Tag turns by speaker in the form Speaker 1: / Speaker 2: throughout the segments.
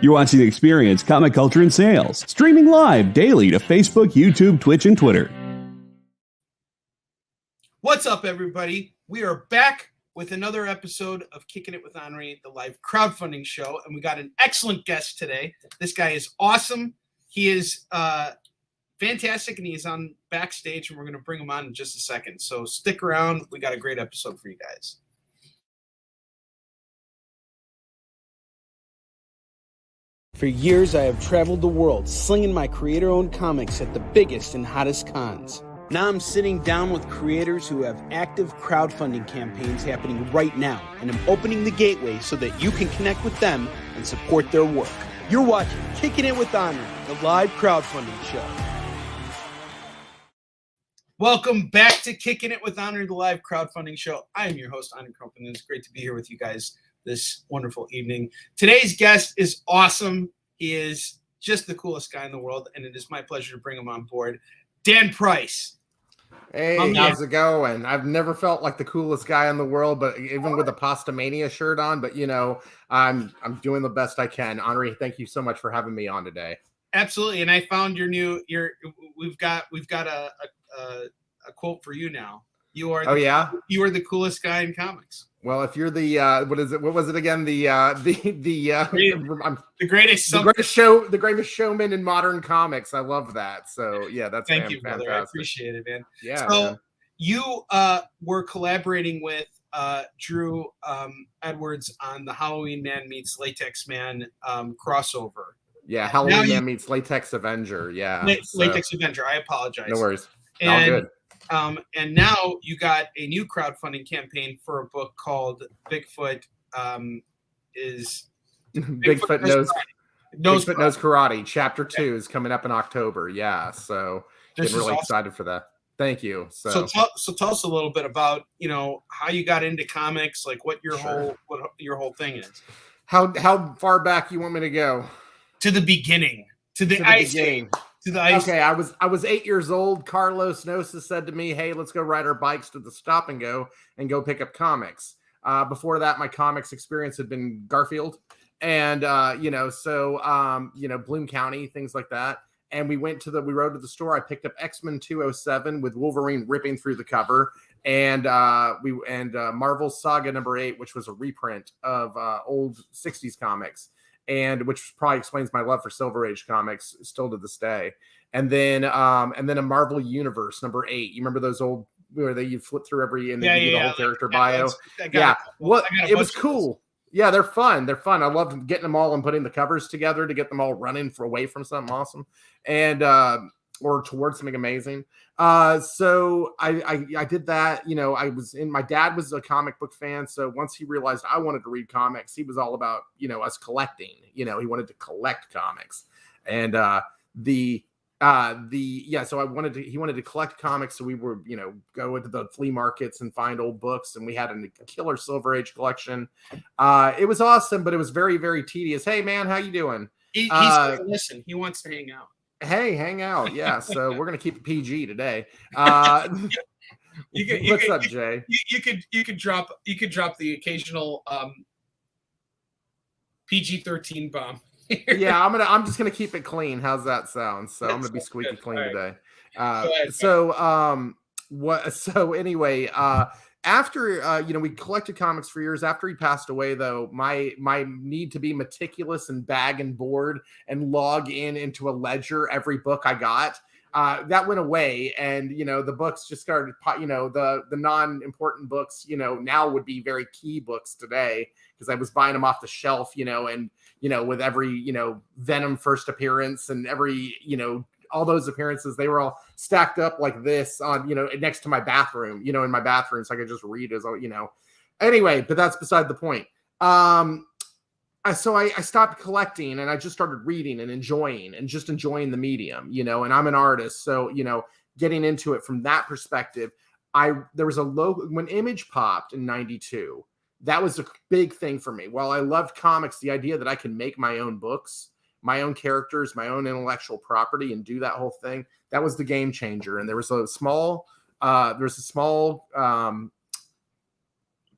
Speaker 1: You're watching Experience Comic Culture and Sales, streaming live daily to Facebook, YouTube, Twitch, and Twitter.
Speaker 2: What's up, everybody? We are back with another episode of Kickin It with Onrie, the live crowdfunding show, and we got an excellent guest today. This guy is awesome. He is fantastic, and he's on backstage, and we're going to bring him on in just a second. So stick around. We got a great episode for you guys.
Speaker 3: For years, I have traveled the world slinging my creator-owned comics at the biggest and hottest cons. Now I'm sitting down with creators who have active crowdfunding campaigns happening right now, and I'm opening the gateway so that you can connect with them and support their work. You're watching Kickin It with Onrie, the live crowdfunding show.
Speaker 2: Welcome back to Kickin It with Onrie, the live crowdfunding show. I am your host, Onrie Kompan, and it's great to be here with you guys this wonderful evening. Today's guest is awesome. He is just the coolest guy in the world, and it is my pleasure to bring him on board. Dan Price.
Speaker 4: Hey, how's it going? I've never felt like the coolest guy in the world, but even with a Pasta Mania shirt on, but you know, I'm doing the best I can. Onrie, thank you so much for having me on today.
Speaker 2: Absolutely. And I found we've got a quote for you now. You are the coolest guy in comics.
Speaker 4: Well, if you're the what was it again? The greatest showman in modern comics. I love that. So yeah, that's
Speaker 2: thank you,
Speaker 4: fantastic.
Speaker 2: brother. I appreciate it, man.
Speaker 4: Yeah.
Speaker 2: So
Speaker 4: man.
Speaker 2: you were collaborating with Drew Edwards on the Halloween Man meets Latex Man crossover.
Speaker 4: Yeah, Halloween Man meets Latex Avenger. Yeah,
Speaker 2: Latex Avenger. I apologize.
Speaker 4: No worries.
Speaker 2: All
Speaker 4: good.
Speaker 2: And now you got a new crowdfunding campaign for a book called Bigfoot Knows
Speaker 4: Karate. Chapter 2 is coming up in October. Yeah, so getting really excited for that. Thank you. So
Speaker 2: tell us a little bit about how you got into comics, like what your whole thing is.
Speaker 4: How far back you want me to go?
Speaker 2: To the beginning. To the ice age.
Speaker 4: Okay, I was 8 years old. Carlos Nosa said to me, "Hey, let's go ride our bikes to the stop and go pick up comics." Before that, my comics experience had been Garfield, and Bloom County, things like that. And we rode to the store. I picked up X-Men 207 with Wolverine ripping through the cover, and Marvel Saga number 8, which was a reprint of old 60s comics. And which probably explains my love for Silver Age comics still to this day. And then a Marvel Universe number 8. You remember those old where you flip through every and the whole character bio? It was cool. Yeah, they're fun. I loved getting them all and putting the covers together to get them all running away from something awesome and or towards something amazing. So I did that. My dad was a comic book fan. So once he realized I wanted to read comics, he was all about, us collecting, he wanted to collect comics. And so he wanted to collect comics. So we were, go into the flea markets and find old books. And we had a killer Silver Age collection. It was awesome, but it was very, very tedious. Hey man, how you doing?
Speaker 2: He's going to listen. He wants to hang out.
Speaker 4: Hey, hang out. Yeah. So we're going to keep it PG today. What's up, Jay?
Speaker 2: You could drop the occasional PG-13 bomb.
Speaker 4: Yeah, I'm just going to keep it clean. How's that sound? So I'm going to be squeaky clean today. Anyway, after we collected comics for years. After he passed away, though, my need to be meticulous and bag and board and log into a ledger every book I got, that went away. And the books just started. The non-important books, now would be very key books today because I was buying them off the shelf, and with every Venom first appearance and every all those appearances, they were all stacked up like this on, next to my bathroom, in my bathroom. So I could just read anyway, but that's beside the point. So I stopped collecting and I just started reading and enjoying the medium, and I'm an artist. So, getting into it from that perspective, there was when Image popped in 92, that was a big thing for me. While I loved comics, the idea that I can make my own books, my own characters, my own intellectual property, and do that whole thing, that was the game changer. And there was a small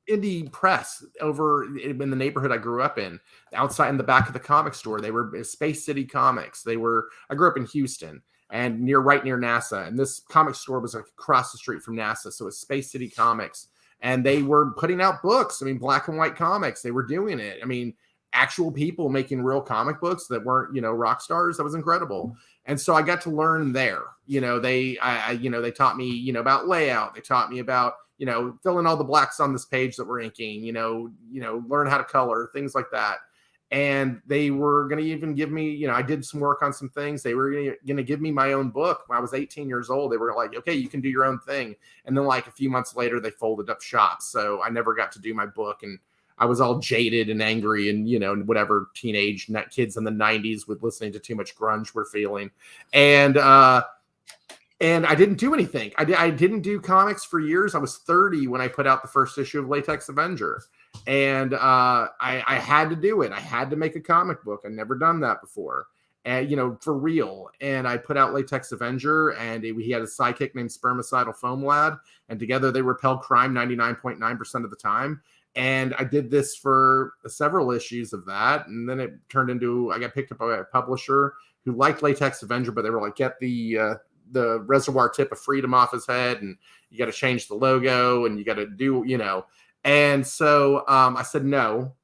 Speaker 4: indie press over in the neighborhood I grew up in, outside in the back of the comic store. They were Space City Comics. I grew up in Houston and right near NASA. And this comic store was like across the street from NASA. So it's Space City Comics. And they were putting out books. I mean, black and white comics. They were doing it. I mean, actual people making real comic books that weren't, rock stars. That was incredible. And so I got to learn there. They taught me, about layout. They taught me about, filling all the blacks on this page that we're inking, learn how to color, things like that. And they were going to even give me, I did some work on some things. They were going to give me my own book. When I was 18 years old, they were like, okay, you can do your own thing. And then like a few months later, they folded up shop. So I never got to do my book. And I was all jaded and angry and, whatever teenage kids in the 90s with listening to too much grunge were feeling. And I didn't do anything. I didn't do comics for years. I was 30 when I put out the first issue of Latex Avenger. And I had to do it. I had to make a comic book. I'd never done that before. And, for real. And I put out Latex Avenger, and he had a sidekick named Spermicidal Foam Lad. And together they repelled crime 99.9% of the time. And I did this for several issues of that. And then it turned into, I got picked up by a publisher who liked Latex Avenger, but they were like, get the reservoir tip of freedom off his head, and you got to change the logo, and you got to do, And so I said, no,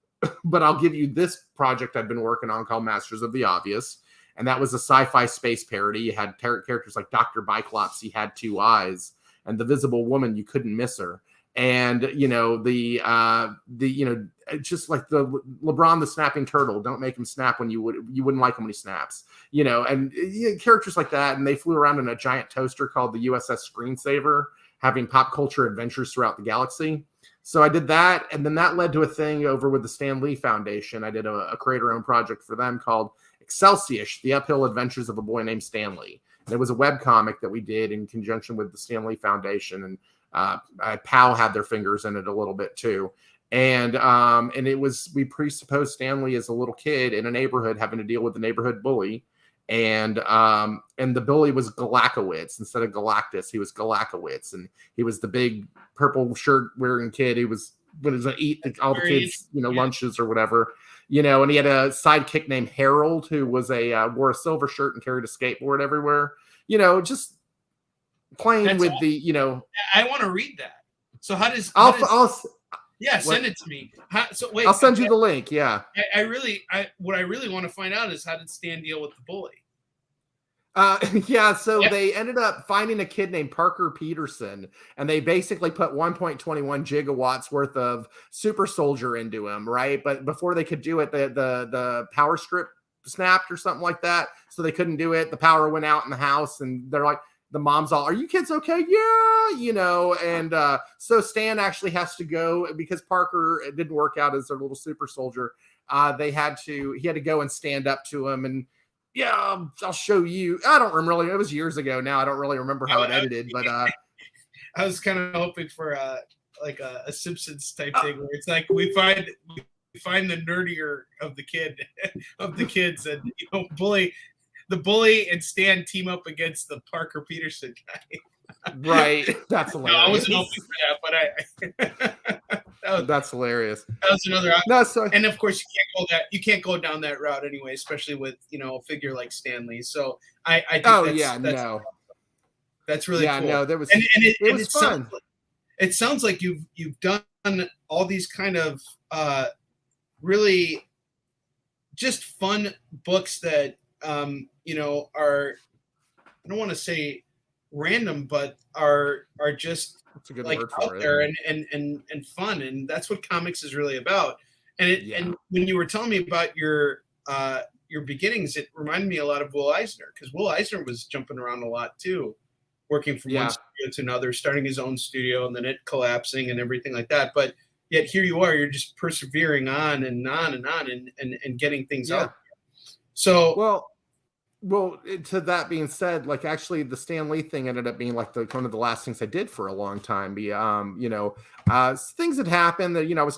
Speaker 4: but I'll give you this project I've been working on called Masters of the Obvious. And that was a sci-fi space parody. You had characters like Dr. Biclops, he had two eyes, and the Visible Woman, you couldn't miss her. And, just like the LeBron, the snapping turtle, don't make him snap when you wouldn't like him when he snaps, and characters like that. And they flew around in a giant toaster called the USS Screensaver, having pop culture adventures throughout the galaxy. So I did that. And then that led to a thing over with the Stan Lee Foundation. I did a creator-owned project for them called Excelsior, The Uphill Adventures of a Boy Named Stanley. And it was a webcomic that we did in conjunction with the Stan Lee Foundation. And PAL had their fingers in it a little bit too. And it was, we presupposed Stanley as a little kid in a neighborhood having to deal with the neighborhood bully. And the bully was Galakowitz instead of Galactus. He was Galakowitz, and he was the big purple shirt wearing kid who was going to eat all the kids, lunches or whatever, and he had a sidekick named Harold who was wore a silver shirt and carried a skateboard everywhere, just playing That's with awesome.
Speaker 2: I want to read that. So how does send it to me. Wait,
Speaker 4: I'll send you the link. Yeah.
Speaker 2: What I really want to find out is, how did Stan deal with the bully?
Speaker 4: They ended up finding a kid named Parker Peterson, and they basically put 1.21 gigawatts worth of super soldier into him, right? But before they could do it, the power strip snapped or something like that, so they couldn't do it. The power went out in the house, and they're like, the mom's all, are you kids okay? Yeah, and so Stan actually has to go because Parker, it didn't work out as their little super soldier. He had to go and stand up to him, and yeah, I'll show you. I don't really, it was years ago now. I don't really remember how it edited, but
Speaker 2: I was kind of hoping for a Simpsons type thing where it's like we find the nerdier of the kids, and the bully and Stan team up against the Parker Peterson guy.
Speaker 4: Right. That's hilarious.
Speaker 2: No, I wasn't hoping for that, but
Speaker 4: that's hilarious.
Speaker 2: That was another option.
Speaker 4: No, so,
Speaker 2: and of course you can't go down that route anyway, especially with a figure like Stan Lee. So I think that's really cool.
Speaker 4: No, there was
Speaker 2: it
Speaker 4: was fun.
Speaker 2: It sounds like you've done all these kind of really just fun books that are, I don't want to say random, but are just like out there and fun, and that's what comics is really about. And when you were telling me about your beginnings, it reminded me a lot of Will Eisner, because Will Eisner was jumping around a lot too, working from one studio to another, starting his own studio, and then it collapsing and everything like that. But yet here you are, you're just persevering on and on and on and getting things out. So
Speaker 4: well, to that being said, like actually the Stan Lee thing ended up being like one of the last things I did for a long time. Things had happened that, I was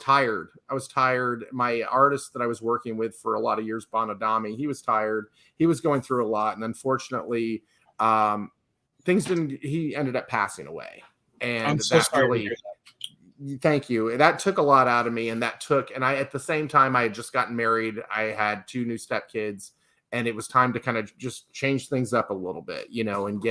Speaker 4: tired. My artist that I was working with for a lot of years, Bon Adami, he was tired. He was going through a lot. And unfortunately, he ended up passing away. And
Speaker 2: I'm so sorry.
Speaker 4: Thank you. That took a lot out of me, and I at the same time I had just gotten married. I had 2 new stepkids, and it was time to kind of just change things up a little bit, and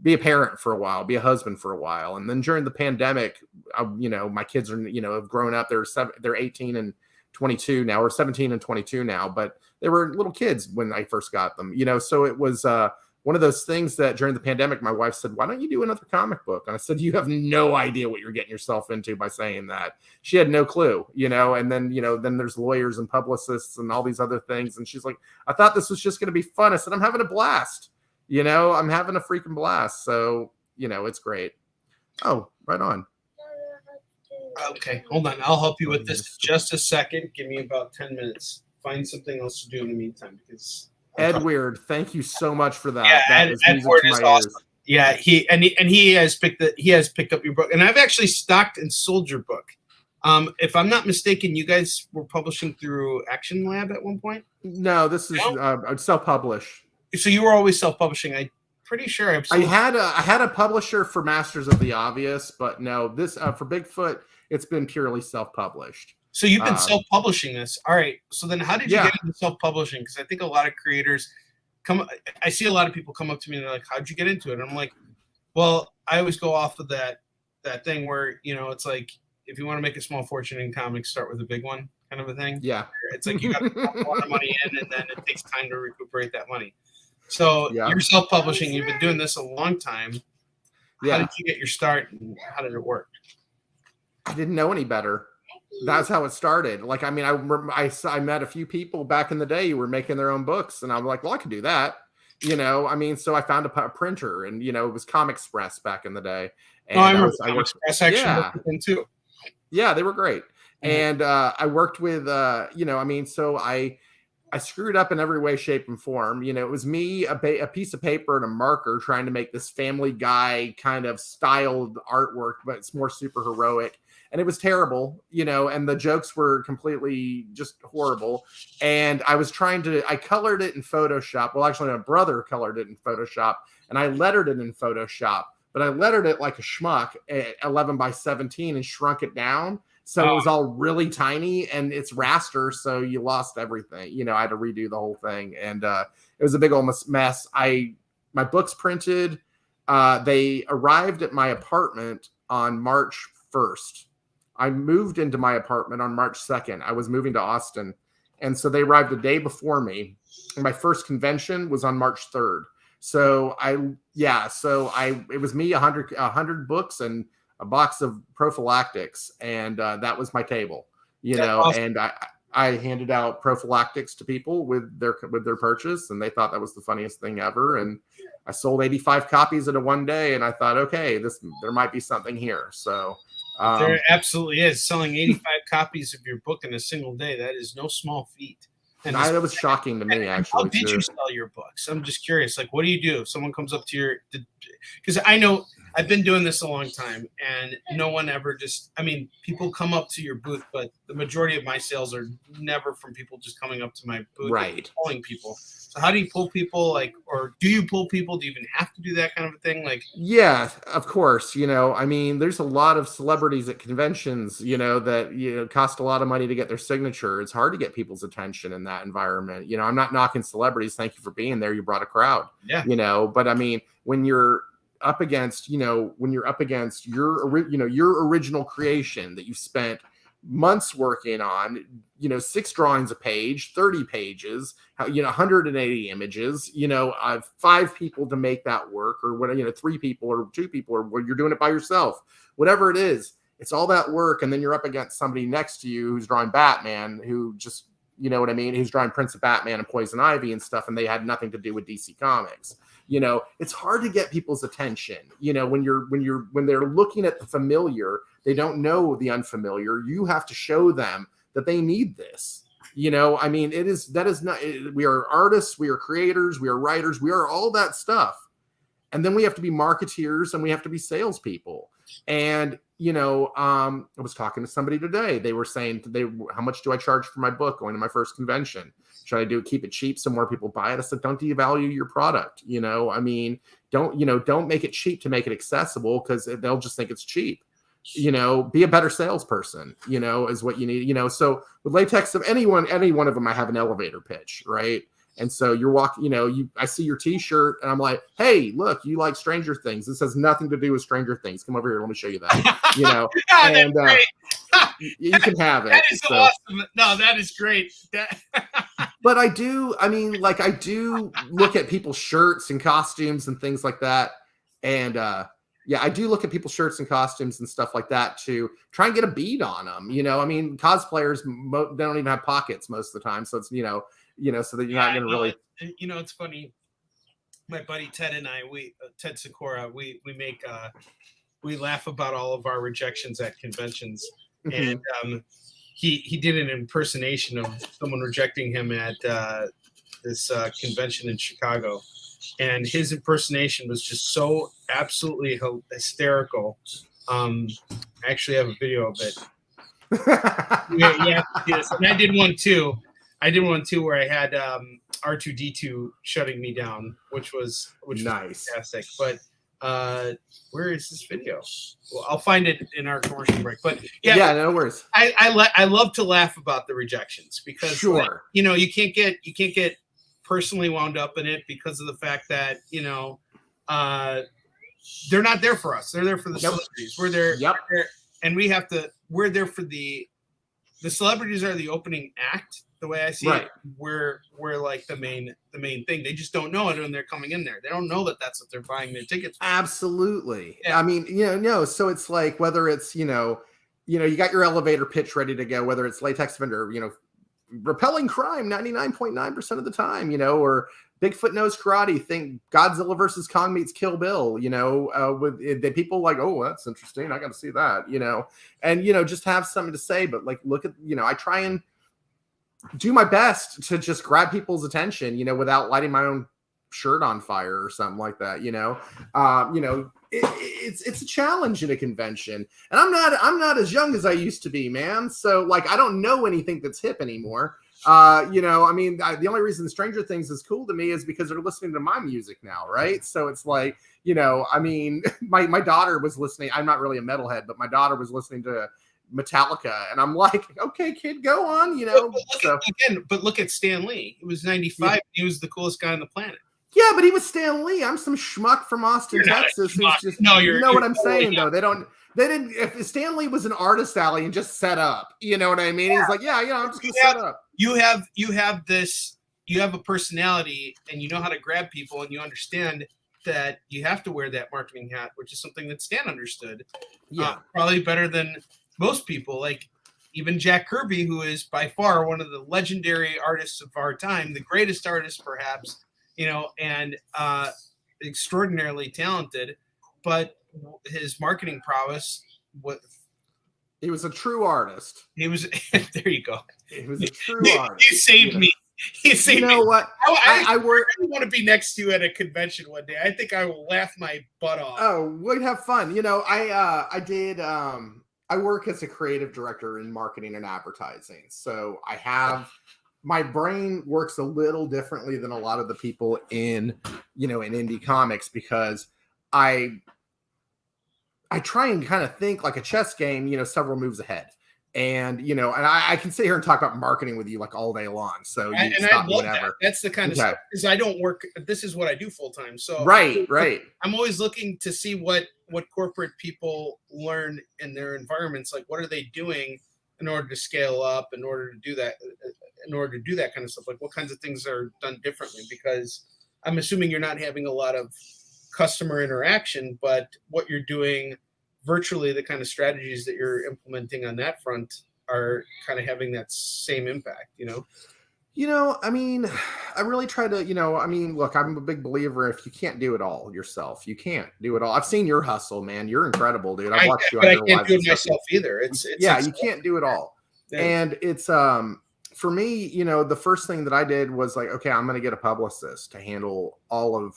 Speaker 4: be a parent for a while, be a husband for a while. And then during the pandemic, my kids are, have grown up. They're 18 and 22 now, or 17 and 22 now, but they were little kids when I first got them, so it was one of those things that during the pandemic, my wife said, why don't you do another comic book? And I said, you have no idea what you're getting yourself into by saying that. She had no clue, and then, then there's lawyers and publicists and all these other things. And she's like, I thought this was just going to be fun. I said, I'm having a blast. I'm having a freaking blast. So, it's great. Oh, right on.
Speaker 2: Okay, hold on. I'll help you with this just a second. Give me about 10 minutes. Find something else to do in the meantime, because
Speaker 4: Edward, thank you so much for that.
Speaker 2: Yeah, Edward is awesome. Yeah, he has picked up your book, and I've actually stocked and sold your book. If I'm not mistaken, you guys were publishing through Action Lab at one point.
Speaker 4: No, this is self-publish.
Speaker 2: So you were always self-publishing. I'm pretty sure
Speaker 4: I had a publisher for Masters of the Obvious, but no, this for Bigfoot, it's been purely self-published.
Speaker 2: So you've been self-publishing this. All right. So then how did you get into self-publishing? Because I think a lot of creators I see a lot of people come up to me and they're like, how'd you get into it? And I'm like, well, I always go off of that thing where, it's like, if you want to make a small fortune in comics, start with a big one kind of a thing.
Speaker 4: Yeah.
Speaker 2: It's like you got to put a lot of money in, and then it takes time to recuperate that money. So you're self-publishing. You've been doing this a long time. Yeah. How did you get your start, and how did it work?
Speaker 4: I didn't know any better. That's how it started. Like, I mean, I met a few people back in the day who were making their own books, and I'm like, well, I could do that. So I found a printer, and, it was Comic Express back in the day. And
Speaker 2: I remember Comic Express actually worked with them too.
Speaker 4: Yeah, they were great. And I worked with, so I screwed up in every way, shape, and form. It was me, a piece of paper and a marker trying to make this Family Guy kind of styled artwork, but it's more super heroic. And it was terrible, and the jokes were completely just horrible. And I colored it in Photoshop. Well, actually, my brother colored it in Photoshop, and I lettered it in Photoshop. But I lettered it like a schmuck at 11 by 17 and shrunk it down. So it was all really tiny, and it's raster, so you lost everything. I had to redo the whole thing, and it was a big old mess. My books printed. They arrived at my apartment on March 1st. I moved into my apartment on March 2nd. I was moving to Austin, and so they arrived a day before me. And my first convention was on March 3rd. So it was me, 100 books and a box of prophylactics, and that was my table, awesome. And I handed out prophylactics to people with their purchase, and they thought that was the funniest thing ever. And I sold 85 copies in a one day, and I thought, okay, there might be something here. So
Speaker 2: there absolutely is. Selling 85 copies of your book in a single day, that is no small feat.
Speaker 4: And that was shocking to me, actually.
Speaker 2: How did you sell your books? I'm just curious. Like, what do you do if someone comes up to because I know I've been doing this a long time, and no one ever people come up to your booth, but the majority of my sales are never from people just coming up to my booth,
Speaker 4: right?
Speaker 2: Calling people. So how do you pull people? Or do you pull people? Do you even have to do that kind of a thing?
Speaker 4: Yeah, of course. There's a lot of celebrities at conventions, that cost a lot of money to get their signature. It's hard to get people's attention in that environment. I'm not knocking celebrities. Thank you for being there. You brought a crowd. Yeah. But when you're up against your original creation that you've spent months working on, 6 drawings a page, 30 pages, 180 images, 5 people to make that work, or 3 people or 2 people, or you're doing it by yourself, whatever it is, it's all that work. And then you're up against somebody next to you who's drawing Batman, who just, who's drawing Prince of Batman and Poison Ivy and stuff, and they had nothing to do with DC Comics. It's hard to get people's attention. When they're looking at the familiar, they don't know the unfamiliar. You have to show them that they need this. We are artists, we are creators, we are writers, we are all that stuff. And then we have to be marketeers, and we have to be salespeople. And, I was talking to somebody today. They were saying how much do I charge for my book going to my first convention? Should I keep it cheap so more people buy it? I said, don't devalue your product. Don't make it cheap to make it accessible, because they'll just think it's cheap. be a better salesperson, is what you need, so with latex of any one of them, I have an elevator pitch, right? And so you're walking, I see your t-shirt and I'm like, hey, look, you like Stranger Things. This has nothing to do with Stranger Things. Come over here. Let me show you that, and you can have it.
Speaker 2: That is awesome. No, that is great.
Speaker 4: But I do look at people's shirts and costumes and things like that. And, I do look at people's shirts and costumes and stuff like that to try and get a beat on them. Cosplayers, they don't even have pockets most of the time. So it's, so that you're not going to really.
Speaker 2: It's funny. My buddy Ted and I, Ted Sikora, we make, we laugh about all of our rejections at conventions. And he did an impersonation of someone rejecting him at this convention in Chicago. And his impersonation was just so absolutely hysterical. I actually have a video of it. Yes. And I did one too. Where I had R2D2 shutting me down, which was
Speaker 4: nice,
Speaker 2: fantastic. But where is this video? Well, I'll find it in our commercial break. But
Speaker 4: no worries.
Speaker 2: I love to laugh about the rejections because
Speaker 4: sure,
Speaker 2: you can't get personally wound up in it because of the fact that they're not there for us. They're there for the celebrities. We're there, and we're there for the celebrities are the opening act. The way I see it, we're like the main thing. They just don't know it when they're coming in there. They don't know that that's what they're buying their tickets for.
Speaker 4: Absolutely. Yeah. I mean, so it's like whether it's, you got your elevator pitch ready to go, whether it's latex vendor, repelling crime 99.9% of the time, or Bigfoot knows karate, think Godzilla versus Kong meets Kill Bill, with the people like, oh, that's interesting. I got to see that, and, just have something to say. But like, look at, I try and do my best to just grab people's attention, without lighting my own shirt on fire or something like that. It's a challenge at a convention, and I'm not as young as I used to be, man. So like, I don't know anything that's hip anymore. The only reason Stranger Things is cool to me is because they're listening to my music now. Right. So it's like, my daughter was listening. I'm not really a metalhead, but my daughter was listening to Metallica, and I'm like, okay, kid, go on,
Speaker 2: But look at Stan Lee. It was 95. Yeah. He was the coolest guy on the planet.
Speaker 4: Yeah, but he was Stan Lee. I'm some schmuck from Austin, Texas. Who's just, you know what I'm saying, though. They didn't. If Stan Lee was an artist alley and just set up, you know what I mean? Yeah. He's like, I'm just gonna set up.
Speaker 2: You have a personality, and you know how to grab people, and you understand that you have to wear that marketing hat, which is something that Stan understood. Yeah, probably better than most people, like even Jack Kirby, who is by far one of the legendary artists of our time, the greatest artist perhaps, and extraordinarily talented, but his marketing prowess,
Speaker 4: he was a true artist.
Speaker 2: He was there you go.
Speaker 4: He was a true artist.
Speaker 2: He saved me. He saved me.
Speaker 4: You know what?
Speaker 2: I really want to be next to you at a convention one day. I think I will laugh my butt off.
Speaker 4: Oh, we'd have fun. I did I work as a creative director in marketing and advertising. So my brain works a little differently than a lot of the people in indie comics, because I try and kind of think like a chess game, several moves ahead. And, and I can sit here and talk about marketing with you like all day long. So you stop me whenever.
Speaker 2: That's the kind of stuff, because I don't work. This is what I do full time. So
Speaker 4: right.
Speaker 2: I'm always looking to see what corporate people learn in their environments. Like, what are they doing in order to scale up, in order to do that kind of stuff? Like, what kinds of things are done differently? Because I'm assuming you're not having a lot of customer interaction, but what you're doing virtually, the kind of strategies that you're implementing on that front are kind of having that same impact,
Speaker 4: I really try to, look, I'm a big believer, if you can't do it all yourself, you can't do it all. I've seen your hustle, man. You're incredible, dude. I've watched you on your live.
Speaker 2: I can't do it myself either.
Speaker 4: You can't do it all. Yeah. And it's, for me, the first thing that I did was like, okay, I'm going to get a publicist to handle all of,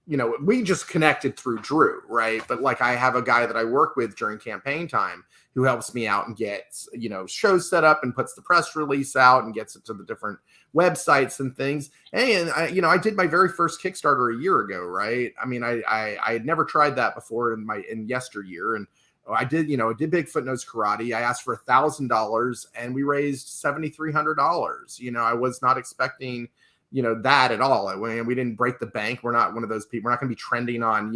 Speaker 4: we just connected through Drew, right? But like I have a guy that I work with during campaign time who helps me out and gets, shows set up and puts the press release out and gets it to the different websites and things. And I did my very first Kickstarter a year ago, right? I mean, I had never tried that before in yesteryear. And I did Bigfoot Knows Karate. I asked for $1,000 and we raised $7,300. I was not expecting that at all. We didn't break the bank. We're not one of those people. We're not going to be trending on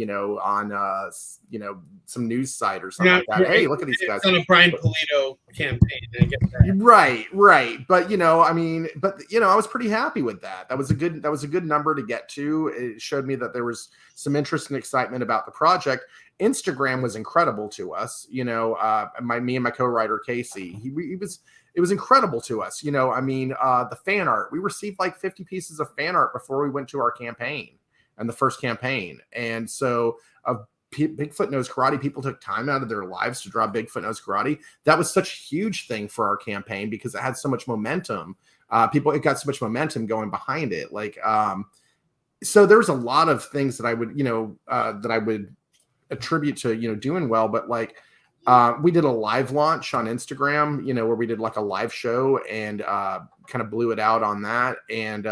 Speaker 4: some news site or something like that. Hey, look at these guys.
Speaker 2: It's on a Brian Polito campaign. I get that.
Speaker 4: Right. But I was pretty happy with that. That was a good number to get to. It showed me that there was some interest and excitement about the project. Instagram was incredible to us. Me and my co-writer Casey, it was incredible to us. The fan art, we received like 50 pieces of fan art before we went to our campaign and the first campaign. And so Bigfoot Knows Karate, people took time out of their lives to draw Bigfoot Knows Karate. That was such a huge thing for our campaign because it had so much momentum. It got so much momentum going behind it. So there was a lot of things that I would, attribute to, doing well, but we did a live launch on Instagram, where we did like a live show and kind of blew it out on that. And,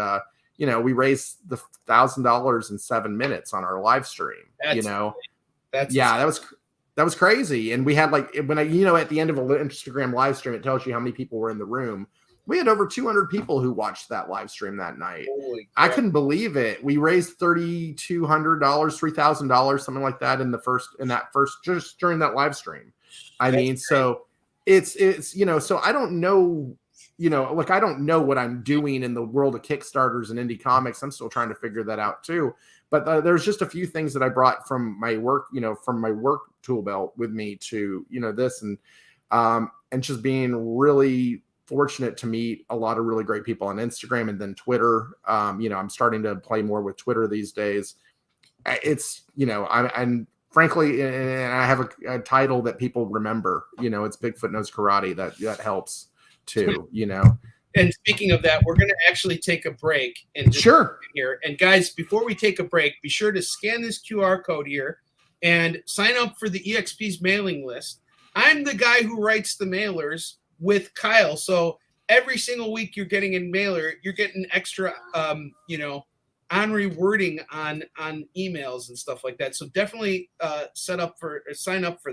Speaker 4: we raised the $1,000 in 7 minutes on our live stream. That was crazy. And we had at the end of an Instagram live stream, it tells you how many people were in the room. We had over 200 people who watched that live stream that night. I couldn't believe it. We raised $3,200, $3,000, something like that just during that live stream. I mean, so it's so I don't know, I don't know what I'm doing in the world of Kickstarters and indie comics. I'm still trying to figure that out too. But there's just a few things that I brought from my work, from my work tool belt with me to, this and just being really fortunate to meet a lot of really great people on Instagram and then Twitter. I'm starting to play more with Twitter these days. It's, I'm frankly, and I have a title that people remember, it's Bigfoot Knows Karate. That helps too,
Speaker 2: And speaking of that, we're going to actually take a break and
Speaker 4: sure
Speaker 2: here. And guys, before we take a break, be sure to scan this QR code here and sign up for the EXP's mailing list. I'm the guy who writes the mailers with Kyle. So every single week you're getting a mailer, you're getting extra, Onrie wording on emails and stuff like that. So definitely sign up for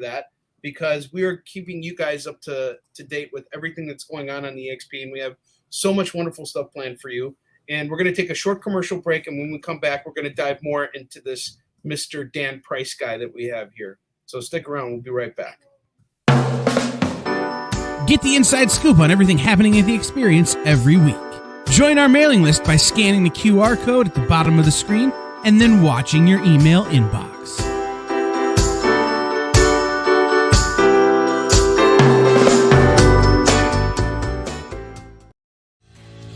Speaker 2: that because we are keeping you guys up to date with everything that's going on the EXP. And we have so much wonderful stuff planned for you. And we're going to take a short commercial break. And when we come back, we're going to dive more into this Mr. Dan Price guy that we have here. So stick around. We'll be right back.
Speaker 3: Get the inside scoop on everything happening at the experience every week. Join our mailing list by scanning the QR code at the bottom of the screen and then watching your email inbox.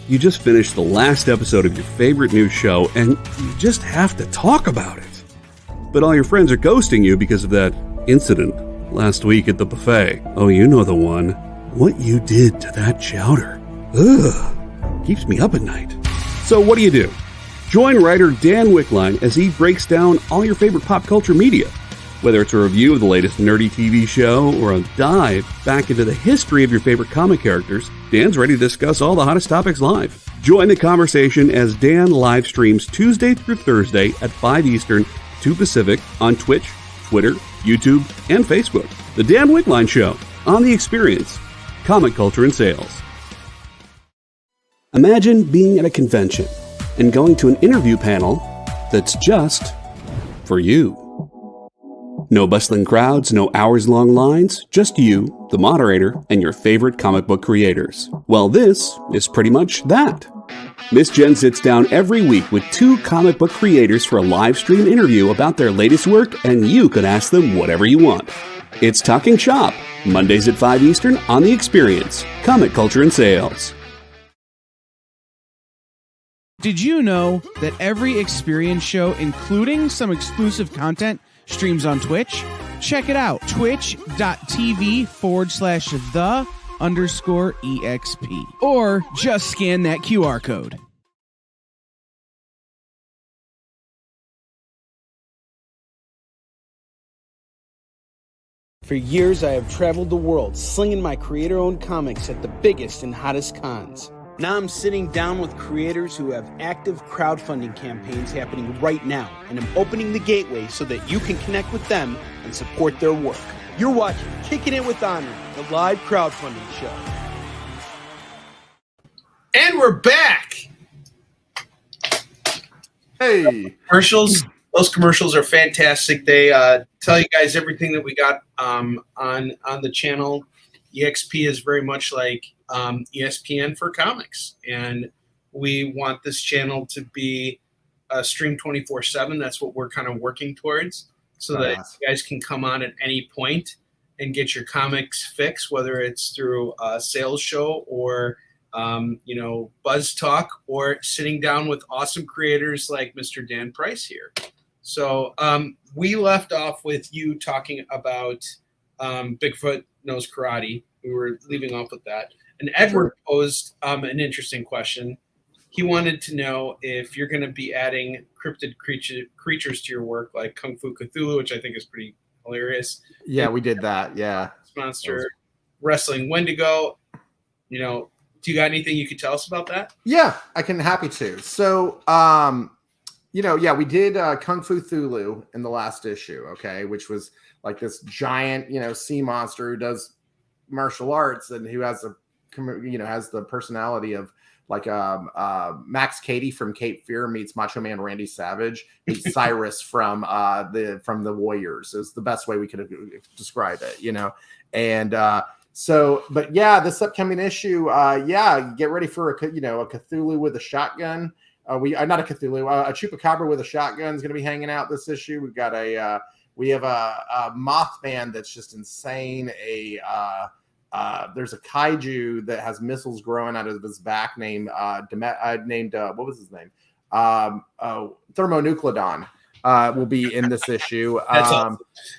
Speaker 1: You just finished the last episode of your favorite news show and you just have to talk about it. But all your friends are ghosting you because of that incident last week at the buffet. Oh, you know the one. What you did to that chowder. Ugh. Keeps me up at night. So what do? Join writer Dan Wickline as he breaks down all your favorite pop culture media. Whether it's a review of the latest nerdy TV show or a dive back into the history of your favorite comic characters, Dan's ready to discuss all the hottest topics live. Join the conversation as Dan live streams Tuesday through Thursday at 5 Eastern, 2 Pacific on Twitch, Twitter, YouTube, and Facebook. The Dan Wickline Show on The Experience. Comic culture and sales. Imagine being at a convention and going to an interview panel that's just for you. No bustling crowds, no hours-long lines, just you, the moderator, and your favorite comic book creators. Well, this is pretty much that. Miss Jen sits down every week with 2 comic book creators for a live stream interview about their latest work, and you can ask them whatever you want. It's Talking Shop, Mondays at 5 Eastern on The Experience, Comic Culture and Sales.
Speaker 3: Did you know that every Experience show, including some exclusive content, streams on Twitch? Check it out, twitch.tv/the_EXP. Or just scan that QR code. For years, I have traveled the world slinging my creator-owned comics at the biggest and hottest cons. Now I'm sitting down with creators who have active crowdfunding campaigns happening right now, and I'm opening the gateway so that you can connect with them and support their work. You're watching Kickin It with Onrie, the live crowdfunding show.
Speaker 2: And we're back.
Speaker 4: Hey,
Speaker 2: Commercials. Those commercials are fantastic. They tell you guys everything that we got on the channel. EXP is very much like ESPN for comics, and we want this channel to be streamed 24/7. That's what we're kind of working towards, so that you guys can come on at any point and get your comics fix, whether it's through a sales show or buzz talk, or sitting down with awesome creators like Mr. Dan Price here. So we left off with you talking about Bigfoot Knows Karate. We were leaving off with that. And Edward posed an interesting question. He wanted to know if you're going to be adding cryptid creatures to your work, like Kung Fu Cthulhu, which I think is pretty hilarious.
Speaker 4: Yeah, we did that. Yeah.
Speaker 2: Monster, Wrestling Wendigo. Do you got anything you could tell us about that?
Speaker 4: Yeah, I can. Happy to. So, we did Kung Fu Cthulhu in the last issue, okay, which was like this giant, sea monster who does martial arts and who has has the personality of like Max Cady from Cape Fear meets Macho Man Randy Savage meets Cyrus from the Warriors is the best way we could describe it, and but yeah, this upcoming issue, get ready for a Cthulhu with a shotgun. Not a Cthulhu, a Chupacabra with a shotgun is going to be hanging out this issue. We've got we have a Mothman that's just insane. There's a kaiju that has missiles growing out of his back named what was his name? Thermonucleodon will be in this issue.
Speaker 2: Awesome.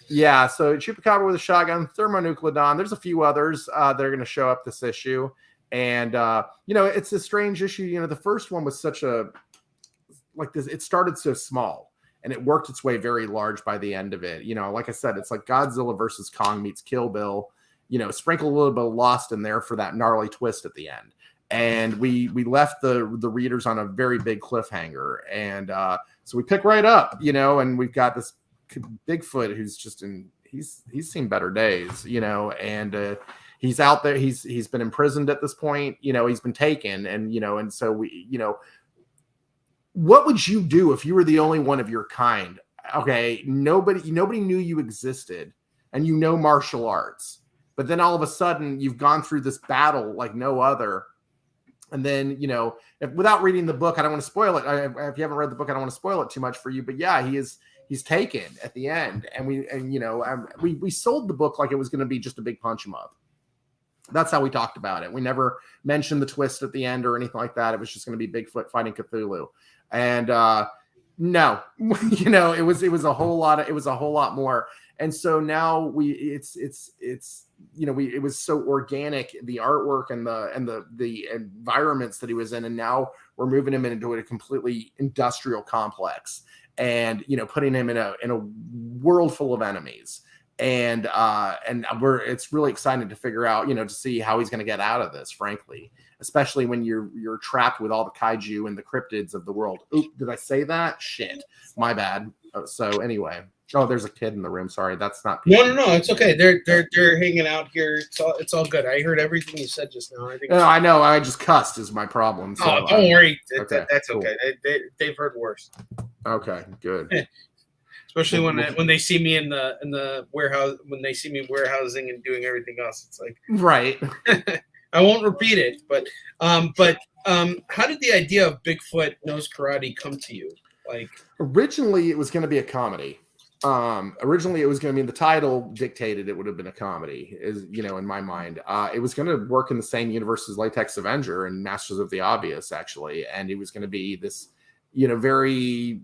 Speaker 4: Yeah, so Chupacabra with a shotgun, Thermonucleodon. There's a few others that are going to show up this issue. And, it's a strange issue. The first one was such it started so small and it worked its way very large by the end of it. Like I said, it's like Godzilla versus Kong meets Kill Bill, sprinkle a little bit of Lost in there for that gnarly twist at the end. And we left the readers on a very big cliffhanger. And so we pick right up, and we've got this Bigfoot who's just he's seen better days, and he's out there. He's been imprisoned at this point. He's been taken, and so what would you do if you were the only one of your kind? Okay, nobody knew you existed, and martial arts, but then all of a sudden you've gone through this battle like no other, and then without reading the book, I don't want to spoil it. If you haven't read the book, I don't want to spoil it too much for you. But yeah, he's taken at the end, and we sold the book like it was going to be just a big punch 'em up. That's how we talked about it. We never mentioned the twist at the end or anything like that. It was just going to be Bigfoot fighting Cthulhu. And no, it was a whole lot more. And so now it was so organic, the artwork and the environments that he was in, and now we're moving him into a completely industrial complex, and putting him in a world full of enemies. And it's really exciting to figure out, to see how he's going to get out of this, frankly, especially when you're trapped with all the kaiju and the cryptids of the world. Oop, did I say that? Shit, my bad. So anyway, there's a kid in the room. Sorry, that's not.
Speaker 2: No, it's okay. They're hanging out here. It's all good. I heard everything you said just now.
Speaker 4: I know. I just cussed is my problem. So,
Speaker 2: don't worry.
Speaker 4: Okay,
Speaker 2: that's
Speaker 4: cool.
Speaker 2: Okay. They've heard worse.
Speaker 4: Okay, good.
Speaker 2: Especially when they see me in the warehouse, when they see me warehousing and doing everything else, it's like
Speaker 4: right.
Speaker 2: I won't repeat it, but how did the idea of Bigfoot Knows Karate come to you? Like
Speaker 4: originally, it was going to be a comedy. Originally, it was going to be the title dictated it would have been a comedy, in my mind. It was going to work in the same universe as Latex Avenger and Masters of the Obvious, actually, and it was going to be this, very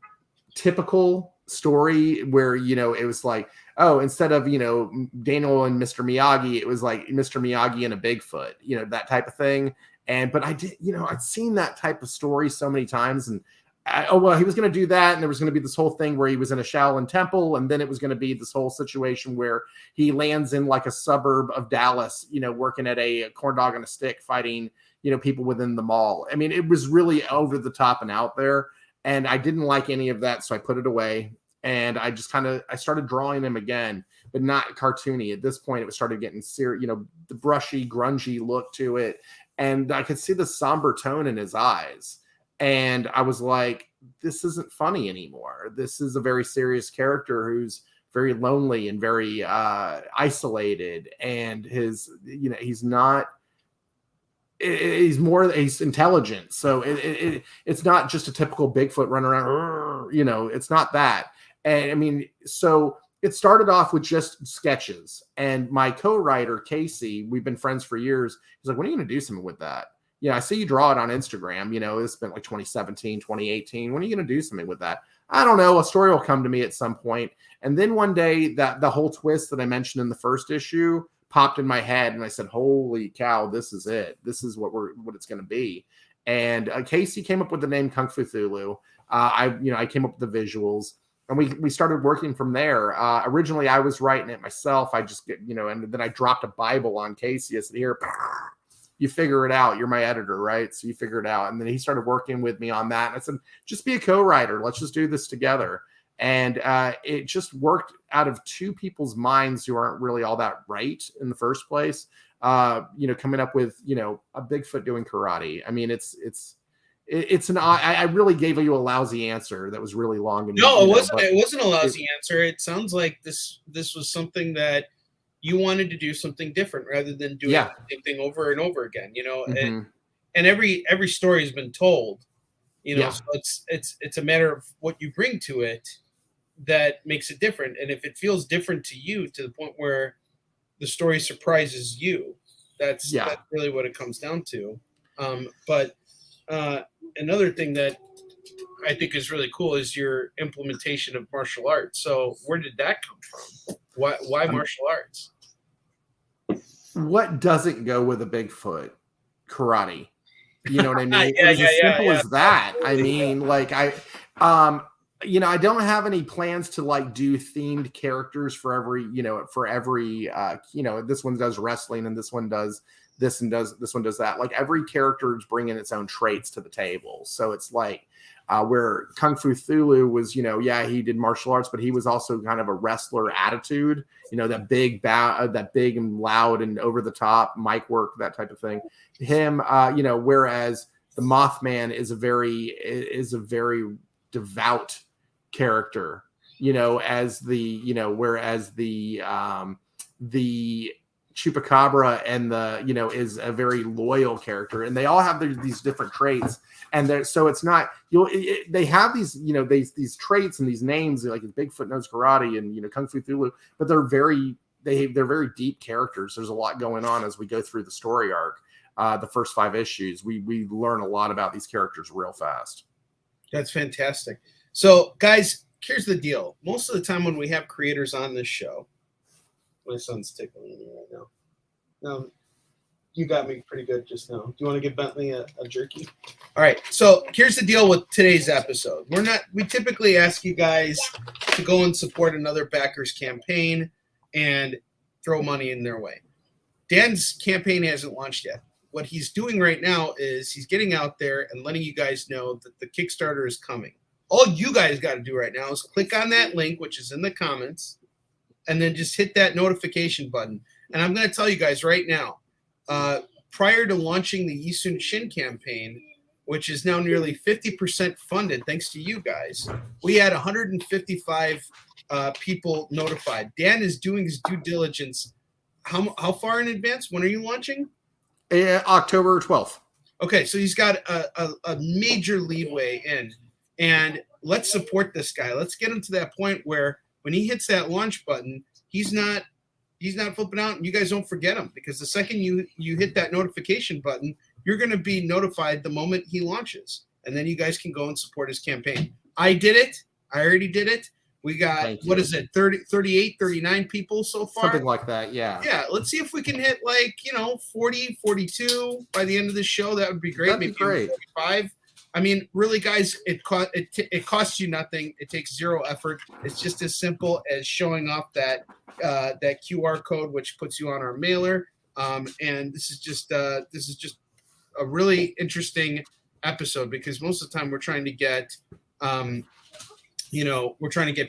Speaker 4: typical story where it was like, instead of Daniel and Mr. Miyagi, it was like Mr. Miyagi and a Bigfoot, that type of thing. But I did, I'd seen that type of story so many times, and he was going to do that, and there was going to be this whole thing where he was in a Shaolin temple, and then it was going to be this whole situation where he lands in like a suburb of Dallas, working at a corn dog on a stick, fighting, people within the mall. I mean, it was really over the top and out there, and I didn't like any of that, so I put it away, and I just I started drawing him again, but not cartoony. At this point, it started getting serious, the brushy, grungy look to it, and I could see the somber tone in his eyes. And I was like, this isn't funny anymore. This is a very serious character who's very lonely and very isolated. And he's intelligent. So it's not just a typical Bigfoot running around, it's not that. And I mean, so it started off with just sketches. And my co-writer, Casey, we've been friends for years. He's like, when are you going to do something with that? I see you draw it on Instagram, it's been like 2017, 2018. When are you going to do something with that? I don't know. A story will come to me at some point. And then one day that the whole twist that I mentioned in the first issue popped in my head. And I said, holy cow, this is it. This is what it's going to be. And Casey came up with the name Kung Fu Thulu. I came up with the visuals, and we started working from there. Originally I was writing it myself. I just and then I dropped a Bible on Casey. I said, here, you figure it out. You're my editor, right? So you figure it out. And then he started working with me on that. And I said, just be a co-writer. Let's just do this together. And it just worked out of two people's minds who aren't really all that right in the first place. Coming up with, a Bigfoot doing karate. I mean, I really gave you a lousy answer that was really long.
Speaker 2: No, it wasn't a lousy answer. It sounds like this was something that you wanted to do something different rather than doing the same thing over and over again,
Speaker 4: Mm-hmm.
Speaker 2: and every story has been told, so it's a matter of what you bring to it that makes it different. And if it feels different to you to the point where the story surprises you, that's really what it comes down to. But another thing that I think is really cool is your implementation of martial arts. So where did that come from? Why martial arts?
Speaker 4: What doesn't go with a Bigfoot? Karate. You know what I mean? It was as simple as that. Absolutely. I mean, like I don't have any plans to like do themed characters for every, this one does wrestling and this one does this and this one does that. Like every character is bringing its own traits to the table. So it's like where Kung Fu Thulu was, he did martial arts, but he was also kind of a wrestler attitude, that big that big and loud and over the top mic work, that type of thing. Him, whereas the Mothman is a very devout character, whereas the Chupacabra and is a very loyal character, and they all have these different traits. And so it's not, they have these, these traits and these names like Bigfoot knows karate and, Kung Fu Thulu, but they're very deep characters. There's a lot going on as we go through the story arc. The first 5 issues, we learn a lot about these characters real fast. That's
Speaker 2: fantastic. So guys, here's the deal. Most of the time when we have creators on this show, my son's tickling me right now. You got me pretty good just now. Do you want to give Bentley a jerky? All right. So here's the deal with today's episode. We typically ask you guys to go and support another backer's campaign and throw money in their way. Dan's campaign hasn't launched yet. What he's doing right now is he's getting out there and letting you guys know that the Kickstarter is coming. All you guys got to do right now is click on that link, which is in the comments, and then just hit that notification button. And I'm going to tell you guys right now, prior to launching the Yisun Shin campaign, which is now nearly 50% funded, thanks to you guys, we had 155 people notified. Dan is doing his due diligence. How far in advance? When are you launching?
Speaker 4: October 12th.
Speaker 2: Okay, so he's got a major leeway in. And let's support this guy. Let's get him to that point where when he hits that launch button, he's not flipping out, and you guys don't forget him, because the second you hit that notification button, you're going to be notified the moment he launches, and then you guys can go and support his campaign. I did it. I already did it. We got, 38, 39 people so far?
Speaker 4: Something like that, yeah.
Speaker 2: Yeah, let's see if we can hit 40, 42 by the end of the show. That would be great.
Speaker 4: That'd be great.
Speaker 2: 45. I mean, really, guys, it costs you nothing. It takes zero effort. It's just as simple as showing off that QR code, which puts you on our mailer. And this is just a really interesting episode because most of the time we're trying to get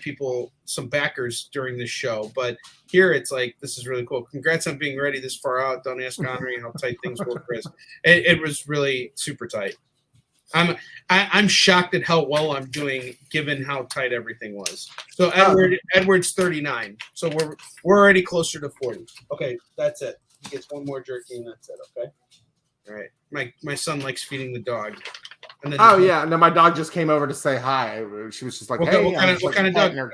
Speaker 2: people some backers during this show, but here it's like, this is really cool. Congrats on being ready this far out. Don't ask Onrie how tight things were, Chris. It was really super tight. I'm shocked at how well I'm doing given how tight everything was. So Edward's 39. So we're already closer to 40. Okay, that's it. He gets one more jerky and that's it. Okay. All right. My son likes feeding the dog. And then
Speaker 4: no, my dog just came over to say hi. She was just like,
Speaker 2: what kind of dog?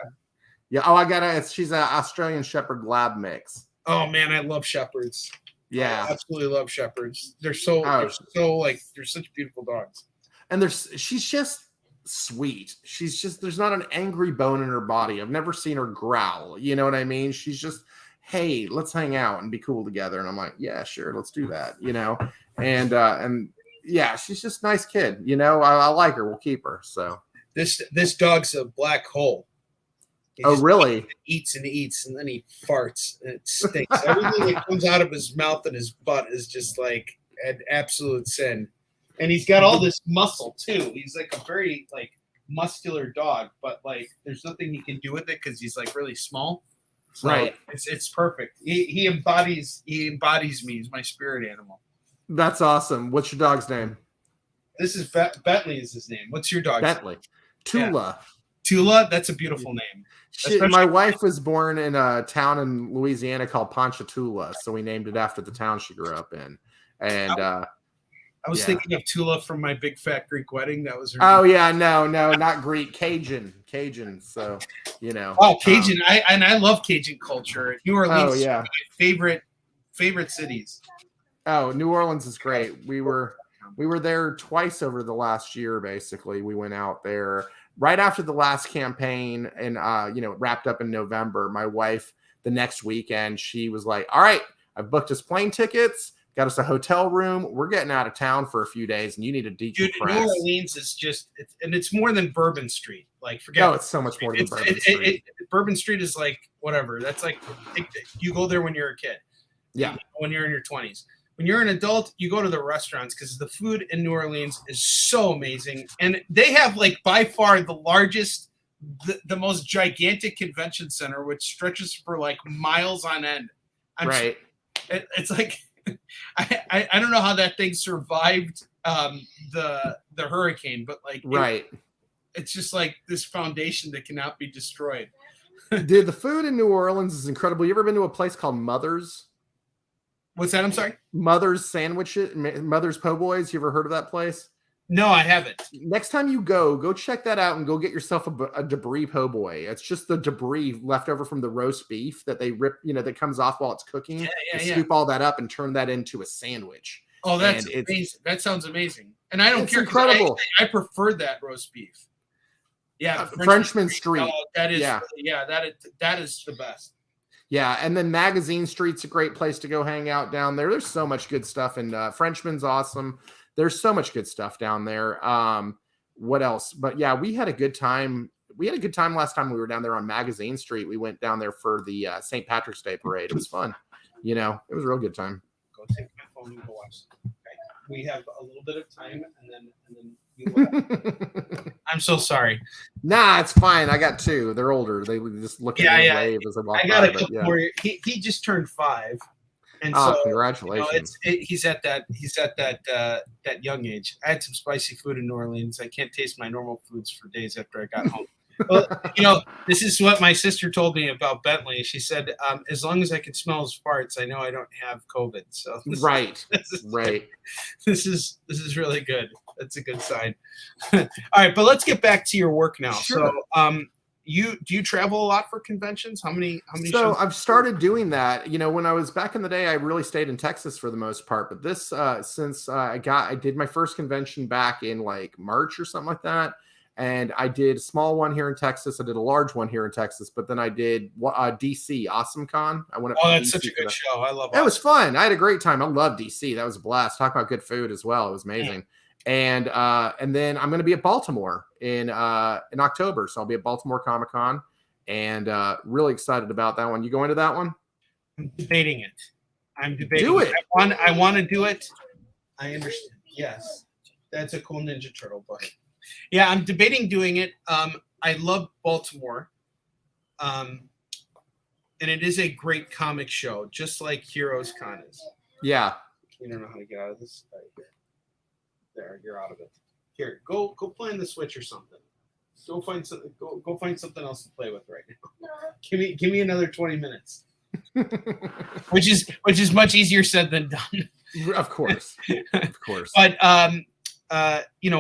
Speaker 4: Yeah, she's an Australian Shepherd Lab mix.
Speaker 2: Oh man, I love shepherds.
Speaker 4: Yeah,
Speaker 2: I absolutely love shepherds. They're they're such beautiful dogs.
Speaker 4: And she's just sweet. There's not an angry bone in her body. I've never seen her growl. You know what I mean? She's just, hey, let's hang out and be cool together. And I'm like, yeah, sure, let's do that. And yeah, she's just a nice kid. I like her. We'll keep her. So
Speaker 2: this dog's a black hole.
Speaker 4: Really?
Speaker 2: Eats and eats, and then he farts, and it stinks. Everything that comes out of his mouth and his butt is just like an absolute sin. And he's got all this muscle too. He's like a very muscular dog, but there's nothing he can do with it because he's really small. So
Speaker 4: right.
Speaker 2: It's perfect. He embodies me. He's my spirit animal.
Speaker 4: That's awesome. What's your dog's name?
Speaker 2: This is Bentley is his name. What's your dog's
Speaker 4: Bentley.
Speaker 2: name?
Speaker 4: Tula.
Speaker 2: Yeah. Tula, that's a beautiful name.
Speaker 4: My wife was born in a town in Louisiana called Ponchatoula, so we named it after the town she grew up in. And
Speaker 2: I was thinking of Tula from My Big Fat Greek Wedding. That was her
Speaker 4: name.
Speaker 2: Yeah,
Speaker 4: no, not Greek, Cajun. So
Speaker 2: Oh, Cajun! I love Cajun culture. New Orleans is one of my favorite cities.
Speaker 4: Oh, New Orleans is great. We were there twice over the last year. Basically, we went out there right after the last campaign, and it wrapped up in November. My wife, the next weekend, she was like, "All right, I've booked us plane tickets, got us a hotel room. We're getting out of town for a few days, and you need to decompress."
Speaker 2: Dude, New Orleans is it's more than Bourbon Street. Forget.
Speaker 4: No, it's so much more than Bourbon Street.
Speaker 2: Bourbon Street is whatever. That's you go there when you're a kid.
Speaker 4: Yeah,
Speaker 2: when you're in your 20s. When you're an adult, you go to the restaurants because the food in New Orleans is so amazing. And they have by far the largest, the most gigantic convention center, which stretches for miles on end.
Speaker 4: Right.
Speaker 2: It's I don't know how that thing survived the hurricane, but
Speaker 4: right.
Speaker 2: It's just this foundation that cannot be destroyed.
Speaker 4: Dude, the food in New Orleans is incredible. You ever been to a place called Mother's?
Speaker 2: What's that? I'm sorry?
Speaker 4: Mother's Sandwiches, Mother's Po' Boys. You ever heard of that place?
Speaker 2: No, I haven't.
Speaker 4: Next time you go check that out and go get yourself a debris po' boy. It's just the debris left over from the roast beef that they rip, that comes off while it's cooking. Scoop all that up and turn that into a sandwich.
Speaker 2: Oh, that's amazing. That sounds amazing. And I don't care.
Speaker 4: Incredible.
Speaker 2: I prefer that roast beef. Yeah.
Speaker 4: Frenchman Street.
Speaker 2: Oh, that is, that is the best.
Speaker 4: Yeah, and then Magazine Street's a great place to go hang out down there. There's so much good stuff, and Frenchman's awesome. There's so much good stuff down there. What else? But yeah, we had a good time. We had a good time last time we were down there on Magazine Street. We went down there for the St. Patrick's Day parade. It was fun. It was a real good time.
Speaker 2: Go take my phone and go watch. Okay. We have a little bit of time, and then you. I'm so sorry.
Speaker 4: Nah, it's fine. I got two. They're older. They just look at me and wave as I walk by.
Speaker 2: I got a couple more. He just turned 5, and so
Speaker 4: congratulations.
Speaker 2: He's at that young age. I had some spicy food in New Orleans. I can't taste my normal foods for days after I got home. Well, this is what my sister told me about Bentley. She said, as long as I can smell his farts, I know I don't have COVID. So
Speaker 4: right.
Speaker 2: This is really good. That's a good sign. All right, but let's get back to your work now.
Speaker 4: Sure.
Speaker 2: So, do you travel a lot for conventions? How many?
Speaker 4: So
Speaker 2: shows?
Speaker 4: I've started doing that. When I was back in the day, I really stayed in Texas for the most part. But this, since I did my first convention back in March or something like that. And I did a small one here in Texas. I did a large one here in Texas, but then I did DC Awesome Con. I went up.
Speaker 2: Oh, that's such a good show. I love it.
Speaker 4: It was fun. I had a great time. I love DC. That was a blast. Talk about good food as well. It was amazing. And then I'm going to be at Baltimore in October. So I'll be at Baltimore Comic-Con, and really excited about that one. You going to that one?
Speaker 2: I'm debating it. I'm debating.
Speaker 4: Do it.
Speaker 2: I want to do it. I understand. Yes, that's a cool Ninja Turtle book. Yeah, I'm debating doing it. I love Baltimore, and it is a great comic show, just like Heroes Con is.
Speaker 4: Yeah.
Speaker 2: You don't know how to get out of this. There, you're out of it. Here, go play on the Switch or something. Go find something. Go find something else to play with right now. Give me another 20 minutes. which is much easier said than done.
Speaker 4: Of course.
Speaker 2: But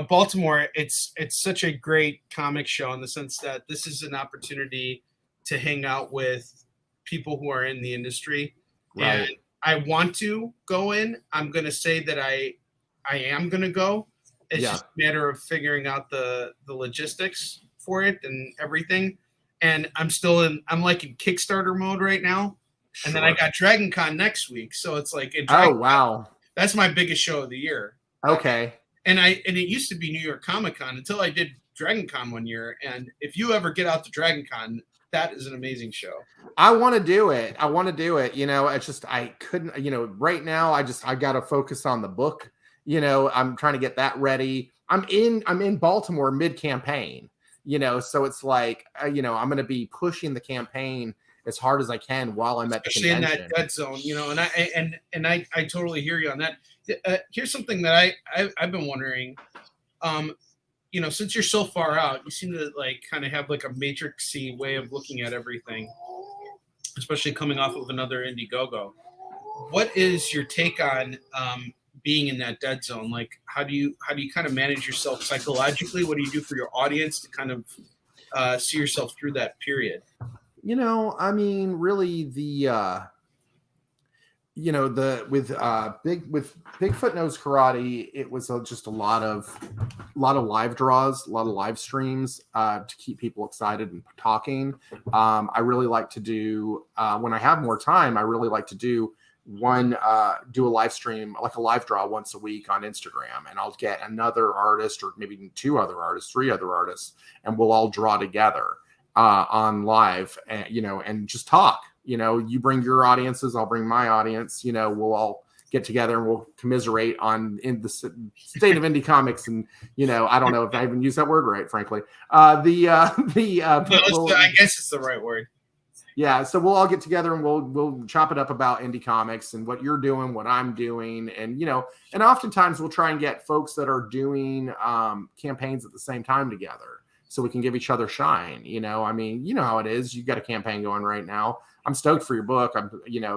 Speaker 2: Baltimore, it's such a great comic show in the sense that this is an opportunity to hang out with people who are in the industry.
Speaker 4: Right.
Speaker 2: And I want to go in. I'm going to say that I am going to go. It's just a matter of figuring out the logistics for it and everything. And I'm like in Kickstarter mode right now.
Speaker 4: Sure.
Speaker 2: And then I got Dragon Con next week. So it's like,
Speaker 4: wow.
Speaker 2: That's my biggest show of the year.
Speaker 4: Okay.
Speaker 2: And it used to be New York Comic Con until I did Dragon Con one year. And if you ever get out to Dragon Con, that is an amazing show.
Speaker 4: I want to do it. It's just, I couldn't, right now I got to focus on the book. I'm trying to get that ready. I'm in Baltimore mid-campaign, so it's like, I'm going to be pushing the campaign as hard as I can while I'm at the convention.
Speaker 2: Especially in that dead zone, and I totally hear you on that. Here's something that I've been wondering. Since you're so far out, you seem to kind of have like a matrixy way of looking at everything, especially coming off of another Indiegogo. What is your take on being in that dead zone? Like, how do you kind of manage yourself psychologically? What do you do for your audience to kind of see yourself through that period?
Speaker 4: Really with Bigfoot Knows Karate, it was just a lot of live draws, a lot of live streams to keep people excited and talking. I really like to do when I have more time. I really like to do a live stream, like a live draw once a week on Instagram, and I'll get another artist or maybe 2 other artists, 3 other artists, and we'll all draw together on live, and and just talk. You bring your audiences, I'll bring my audience. We'll all get together and we'll commiserate in the state of indie comics, and I don't know if I even use that word right, frankly. I
Speaker 2: guess it's the right word.
Speaker 4: Yeah, so we'll all get together and we'll chop it up about indie comics and what you're doing, what I'm doing, and and oftentimes we'll try and get folks that are doing campaigns at the same time together, so we can give each other shine. How it is. You got a campaign going right now. I'm stoked for your book.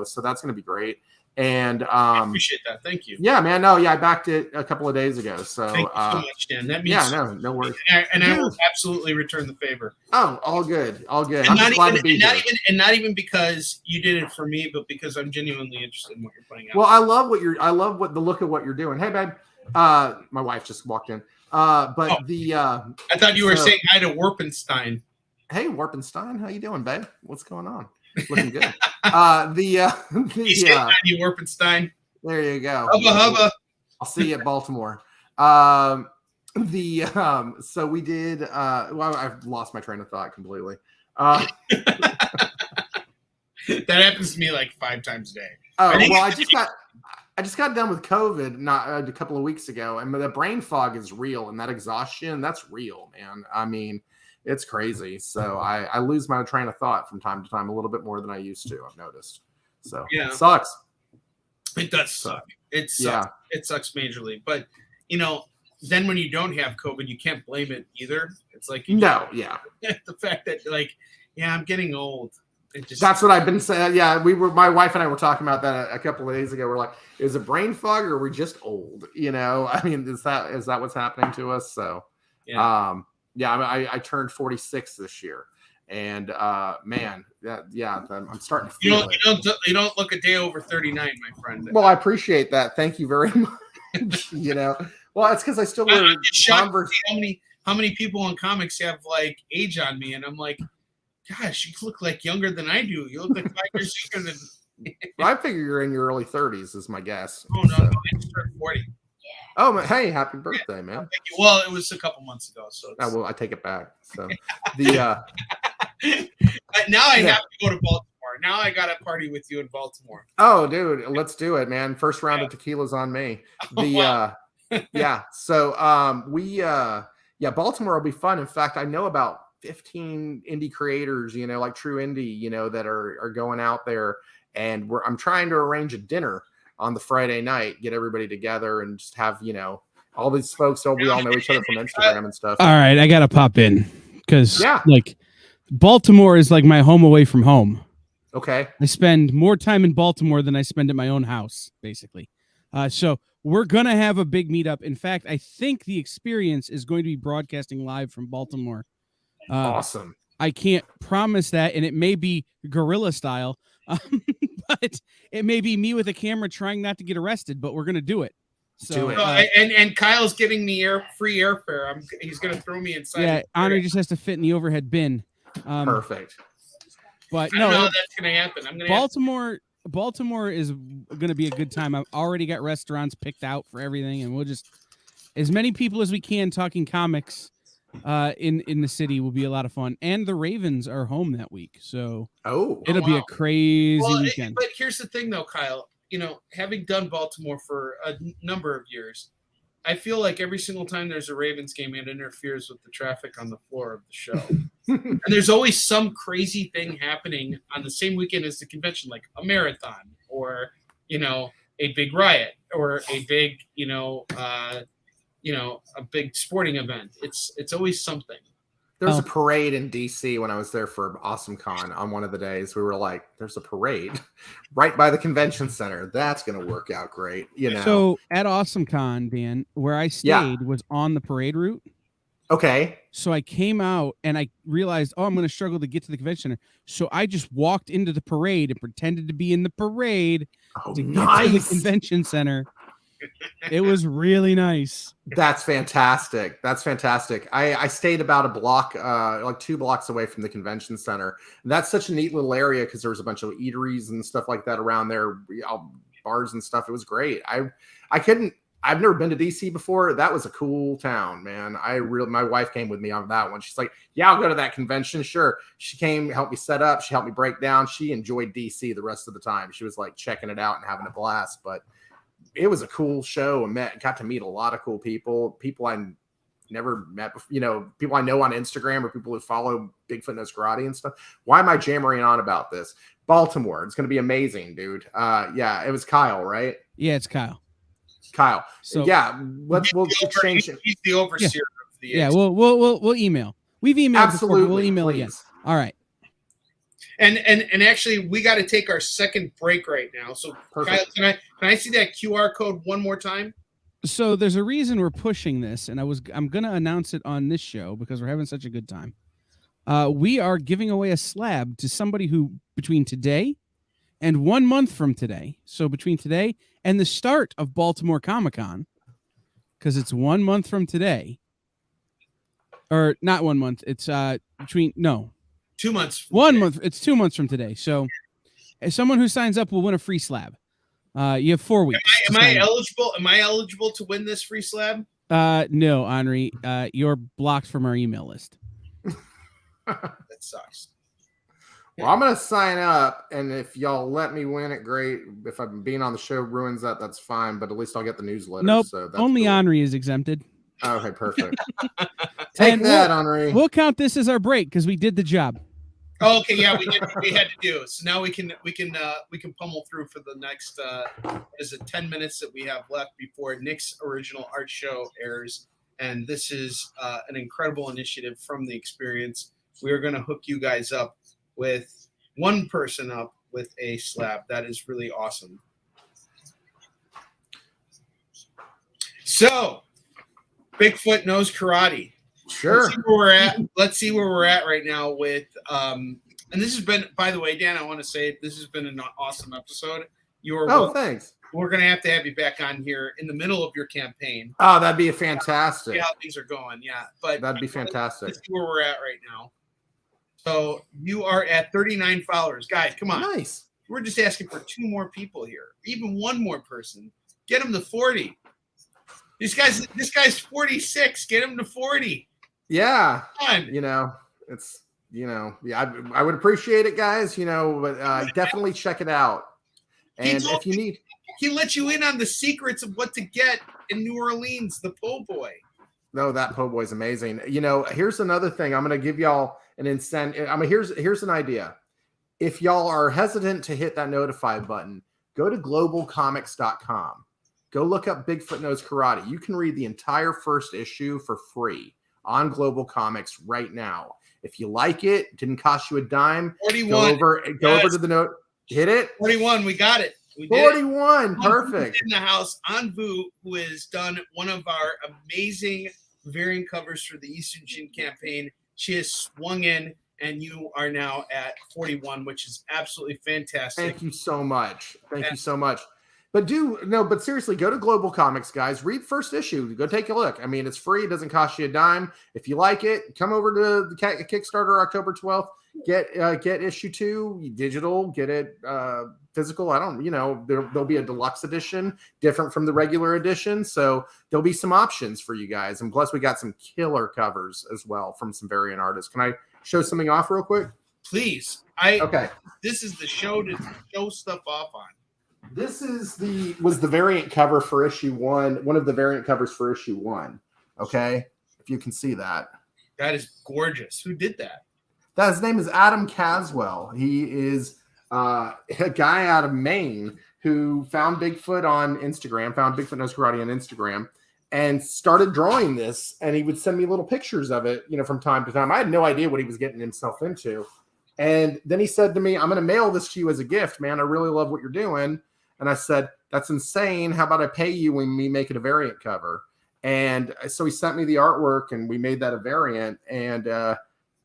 Speaker 4: So that's going to be great. And
Speaker 2: I appreciate that. Thank you.
Speaker 4: Yeah, man. No, yeah, I backed it a couple of days ago. So
Speaker 2: thank you so much, Dan. That means
Speaker 4: no worries.
Speaker 2: And I will absolutely return the favor.
Speaker 4: Oh, all good.
Speaker 2: And
Speaker 4: I'm just glad to be here.
Speaker 2: Not even because you did it for me, but because I'm genuinely interested in what you're putting out.
Speaker 4: Well, I love the look of what you're doing. Hey, babe. My wife just walked in. I
Speaker 2: thought you were saying hi to Warpenstein.
Speaker 4: Hey, Warpenstein, how you doing, babe? What's going on? Looking good.
Speaker 2: He's saying hi to Warpenstein.
Speaker 4: There you go.
Speaker 2: Hubba.
Speaker 4: I'll see you at Baltimore. So we did. I've lost my train of thought completely.
Speaker 2: That happens to me like 5 times a day.
Speaker 4: I just got done with COVID not a couple of weeks ago, and the brain fog is real, and that exhaustion, that's real, man. It's crazy. So I lose my train of thought from time to time a little bit more than I used to, I've noticed. So
Speaker 2: yeah.
Speaker 4: It sucks.
Speaker 2: It does suck. It sucks. Yeah. It sucks majorly. But, then when you don't have COVID, you can't blame it either. It's like
Speaker 4: the
Speaker 2: fact that I'm getting old.
Speaker 4: That's what I've been saying. Yeah, my wife and I were talking about that a couple of days ago. We're like, is it brain fog or are we just old? Is that what's happening to us? So, I turned 46 this year, and man, I'm starting to feel it.
Speaker 2: You don't look a day over 39, my friend.
Speaker 4: Well, I appreciate that. Thank you very much. Well, it's because I still wear Converse.
Speaker 2: How many people in comics have like age on me, and I'm like, gosh, you look like younger than I do. You look like 5 years younger than.
Speaker 4: I figure you're in your early 30s, is my guess.
Speaker 2: Oh no, I just turned 40.
Speaker 4: Oh, hey, happy birthday, man.
Speaker 2: Thank you. Well, it was a couple months ago, so
Speaker 4: Oh, well, I take it back. So the
Speaker 2: now I have to go to Baltimore. Now I got to party with you in Baltimore.
Speaker 4: Oh, dude, let's do it, man. First round of tequila's on me. The yeah. So Baltimore will be fun. In fact, I know about 15 indie creators, like true indie, that are going out there, and I'm trying to arrange a dinner on the Friday night, get everybody together and just have, all these folks, we all know each other from Instagram and stuff.
Speaker 3: All right, I got to pop in because
Speaker 4: Yeah.
Speaker 3: like Baltimore is like my home away from home.
Speaker 4: Okay.
Speaker 3: I spend more time in Baltimore than I spend at my own house, basically. So we're going to have a big meetup. In fact, I think the experience is going to be broadcasting live from Baltimore.
Speaker 4: Awesome.
Speaker 3: I can't promise that, and it may be guerrilla style, but it may be me with a camera trying not to get arrested, but we're going to do it. So,
Speaker 4: Do it.
Speaker 2: And Kyle's getting me free airfare. He's going to throw me inside.
Speaker 3: Yeah, Onrie just has to fit in the overhead bin.
Speaker 4: Perfect.
Speaker 3: But
Speaker 2: I
Speaker 3: no,
Speaker 2: know that's going to happen. I'm going to
Speaker 3: Baltimore is going to be a good time. I've already got restaurants picked out for everything, and we'll just as many people as we can talking comics in the city will be a lot of fun. And the Ravens are home that week, so it'll be a crazy weekend.
Speaker 2: But here's the thing, though, Kyle. Having done Baltimore for a number of years, I feel like every single time there's a Ravens game, it interferes with the traffic on the floor of the show. And there's always some crazy thing happening on the same weekend as the convention, like a marathon or, a big riot or a big, a big sporting event. It's always something.
Speaker 4: There was a parade in DC when I was there for Awesome Con on one of the days. We were like, there's a parade right by the convention center. That's going to work out great.
Speaker 3: So at Awesome Con, Dan, where I stayed was on the parade route.
Speaker 4: Okay.
Speaker 3: So I came out and I realized, I'm going to struggle to get to the convention center. So I just walked into the parade and pretended to be in the parade to get to the convention center. It was really nice.
Speaker 4: That's fantastic. I stayed about a block, like 2 blocks away from the convention center. And that's such a neat little area because there was a bunch of eateries and stuff like that around there, bars and stuff. It was great. I've never been to DC before. That was a cool town, man. My wife came with me on that one. She's like, yeah, I'll go to that convention. Sure. She came, helped me set up. She helped me break down. She enjoyed DC the rest of the time. She was like checking it out and having a blast, but it was a cool show and got to meet a lot of cool people I never met before, people I know on Instagram or people who follow Bigfoot Knows Karate and stuff. Why am I jammering on about this? Baltimore. It's going to be amazing, dude. Yeah, it was Kyle, right?
Speaker 3: Yeah, it's Kyle.
Speaker 4: So yeah, we'll exchange it.
Speaker 2: He's the overseer of the.
Speaker 3: Yeah, we'll email. We've emailed
Speaker 4: Absolutely,
Speaker 3: before, but we'll email
Speaker 4: please.
Speaker 3: again. All right.
Speaker 2: And actually, we got to take our second break right now. So, Kyle, can I see that QR code one more time?
Speaker 3: So there's a reason we're pushing this, and I'm gonna announce it on this show because we're having such a good time. We are giving away a slab to somebody who between today and 1 month from today. So between today and the start of Baltimore Comic-Con, because it's 1 month from today, or not 1 month. It's
Speaker 2: 2 months.
Speaker 3: 1 month. It's 2 months from today. So as someone who signs up will win a free slab. You have 4 weeks.
Speaker 2: Am I eligible? Am I eligible to win this free slab?
Speaker 3: No, Onrie. You're blocked from our email list.
Speaker 2: That sucks.
Speaker 4: Well, I'm gonna sign up, and if y'all let me win it, great. If I'm being on the show ruins that, that's fine. But at least I'll get the newsletter.
Speaker 3: Nope.
Speaker 4: So that's
Speaker 3: only
Speaker 4: cool.
Speaker 3: Onrie is exempted.
Speaker 4: Okay, perfect. Take that, Onrie.
Speaker 3: We'll count this as our break because we did the job.
Speaker 2: Oh, okay, yeah, we had to do. So now we can pummel through for the next 10 minutes that we have left before Nick's original art show airs. And this is an incredible initiative from the experience. We are going to hook you guys up with one person up with a slab. That is really awesome. So, Bigfoot Knows Karate.
Speaker 4: Sure.
Speaker 2: Let's see where we're at right now with and this has been, by the way, Dan, I want to say this has been an awesome episode.
Speaker 4: Thanks.
Speaker 2: We're going to have you back on here in the middle of your campaign.
Speaker 4: Oh, that'd be fantastic.
Speaker 2: See how things are going. Yeah. But
Speaker 4: that'd be fantastic.
Speaker 2: Let's see where we're at right now. So you are at 39 followers. Guys, come on.
Speaker 4: Nice.
Speaker 2: We're just asking for 2 more people here. Even 1 more person. Get them to 40. This guy's 46. Get him to 40.
Speaker 4: Yeah.
Speaker 2: Come on.
Speaker 4: You know, it's, you know, yeah, I would appreciate it, guys, you know, but definitely check it out. And if you need,
Speaker 2: he let you in on the secrets of what to get in New Orleans, the po' boy.
Speaker 4: No, that po' boy's amazing. You know, here's another thing. I'm going to give y'all an incentive. I mean, here's an idea. If y'all are hesitant to hit that notify button, go to globalcomics.com. Go look up Bigfoot Knows Karate. You can read the entire first issue for free on Global Comics right now. If you like it, didn't cost you a dime.
Speaker 2: 41.
Speaker 4: Go over to the note. Hit it.
Speaker 2: 41. We got it. We
Speaker 4: 41.
Speaker 2: It.
Speaker 4: Perfect.
Speaker 2: In the house, Anvu, who has done one of our amazing variant covers for the Eastern Jin campaign. She has swung in, and you are now at 41, which is absolutely fantastic.
Speaker 4: Thank you so much. Thank you so much. But seriously, go to Global Comics, guys. Read first issue. Go take a look. I mean, it's free. It doesn't cost you a dime. If you like it, come over to the Kickstarter October 12th. Get issue 2 digital. Get it physical. I don't, there'll be a deluxe edition different from the regular edition. So there'll be some options for you guys. And plus, we got some killer covers as well from some variant artists. Can I show something off real quick?
Speaker 2: Please.
Speaker 4: Okay.
Speaker 2: This is the show to show stuff off on.
Speaker 4: This was the variant cover for issue 1, one of the variant covers for issue 1. Okay, if you can see that.
Speaker 2: That is gorgeous. Who did that?
Speaker 4: His name is Adam Caswell. He is a guy out of Maine who found Bigfoot on Instagram, found Bigfoot Knows Karate on Instagram, and started drawing this. And he would send me little pictures of it, from time to time. I had no idea what he was getting himself into. And then he said to me, "I'm going to mail this to you as a gift, man. I really love what you're doing." And I said, "That's insane. How about I pay you when we make it a variant cover?" And so he sent me the artwork, and we made that a variant. And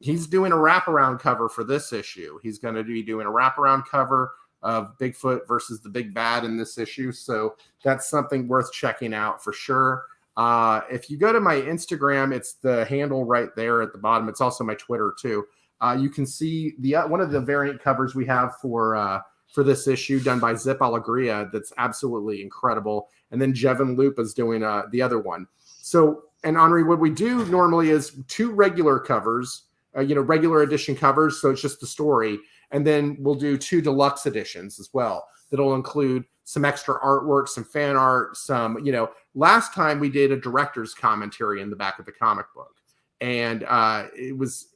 Speaker 4: he's doing a wraparound cover for this issue. He's going to be doing a wraparound cover of Bigfoot versus the Big Bad in this issue. So that's something worth checking out for sure. If you go to my Instagram, it's the handle right there at the bottom. It's also my Twitter too. You can see one of the variant covers we have for this issue done by Zip Alegria. That's absolutely incredible. And then Jevin Loop is doing the other one. So, and Onrie, what we do normally is 2 regular covers, regular edition covers. So it's just the story. And then we'll do 2 deluxe editions as well. That'll include some extra artwork, some fan art, last time we did a director's commentary in the back of the comic book. And it was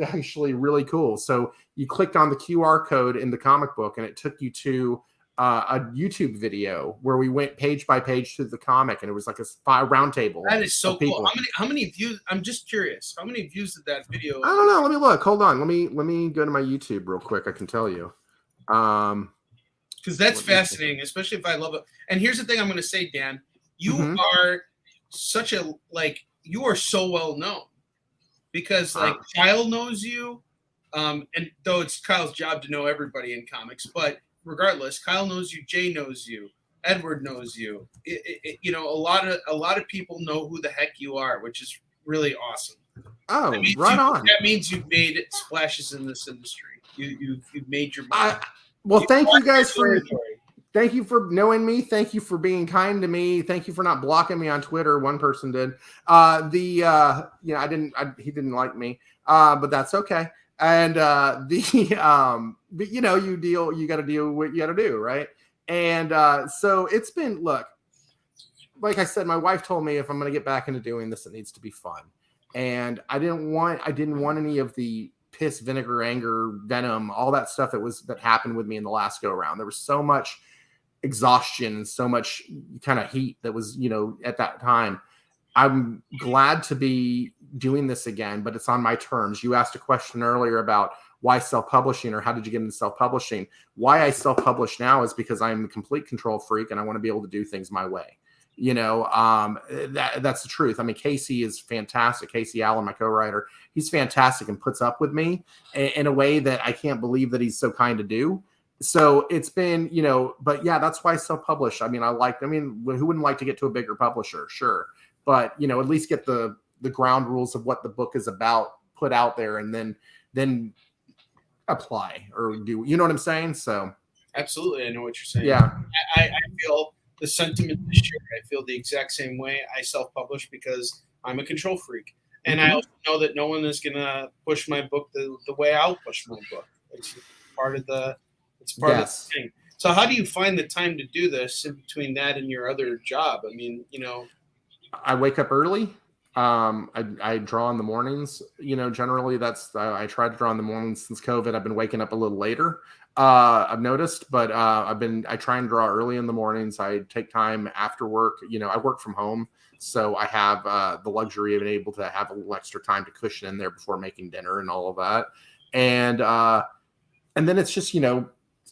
Speaker 4: actually really cool. So you clicked on the QR code in the comic book, and it took you to a YouTube video where we went page by page through the comic, and it was like a round table.
Speaker 2: That is so cool. How many views? I'm just curious. How many views did that video?
Speaker 4: I don't know. Let me look. Hold on. Let me go to my YouTube real quick. I can tell you.
Speaker 2: Because that's fascinating, especially if I love it. And here's the thing I'm going to say, Dan. You are you are so well known. Because Kyle knows you, and though it's Kyle's job to know everybody in comics, but regardless, Kyle knows you, Jay knows you, Edward knows you. A lot of people know who the heck you are, which is really awesome.
Speaker 4: Oh, right on.
Speaker 2: That means you've made splashes in this industry. You've made your mark.
Speaker 4: Well, thank you guys for. Thank you for knowing me. Thank you for being kind to me. Thank you for not blocking me on Twitter. One person did. I didn't. He didn't like me. But that's okay. And but you deal. You got to deal with what you got to do, right? And so it's been. Look, like I said, my wife told me if I'm going to get back into doing this, it needs to be fun. And I didn't want any of the piss, vinegar, anger, venom, all that stuff that happened with me in the last go around. There was so much exhaustion and so much kind of heat that was, at that time. I'm glad to be doing this again, but it's on my terms. You asked a question earlier about why self-publishing, or how did you get into self-publishing? Why I self-publish now is because I'm a complete control freak and I want to be able to do things my way. That's the truth. I mean, Casey is fantastic. Casey Allen, my co-writer, he's fantastic and puts up with me in a way that I can't believe that he's so kind to do. So it's been, but yeah, that's why I self-publish. I mean, who wouldn't like to get to a bigger publisher? Sure. But, at least get the ground rules of what the book is about put out there, and then apply or do, you know what I'm saying? So
Speaker 2: absolutely. I know what you're saying.
Speaker 4: Yeah.
Speaker 2: I feel the sentiment this year. I feel the exact same way. I self-publish because I'm a control freak. And I also know that no one is going to push my book the way I'll push my book. It's part of the thing. So how do you find the time to do this in between that and your other job? I mean,
Speaker 4: I wake up early. I draw in the mornings. Generally I try to draw in the mornings. Since COVID, I've been waking up a little later. I've noticed, but I try and draw early in the mornings. I take time after work. I work from home, so I have the luxury of being able to have a little extra time to cushion in there before making dinner and all of that. And then it's just,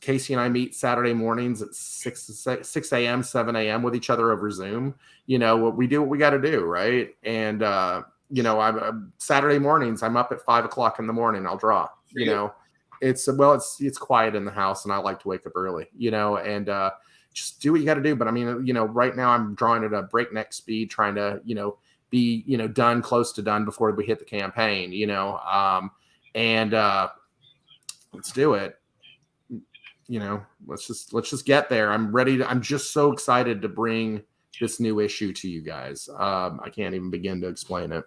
Speaker 4: Casey and I meet Saturday mornings at 6 a.m., 7 a.m. with each other over Zoom. We do what we got to do, right? And I'm Saturday mornings. I'm up at 5 o'clock in the morning. I'll draw. It's quiet in the house, and I like to wake up early. And just do what you got to do. But I mean, right now I'm drawing at a breakneck speed, trying to be done, close to done before we hit the campaign. And let's do it. Let's just get there. I'm ready. I'm just so excited to bring this new issue to you guys. I can't even begin to explain it.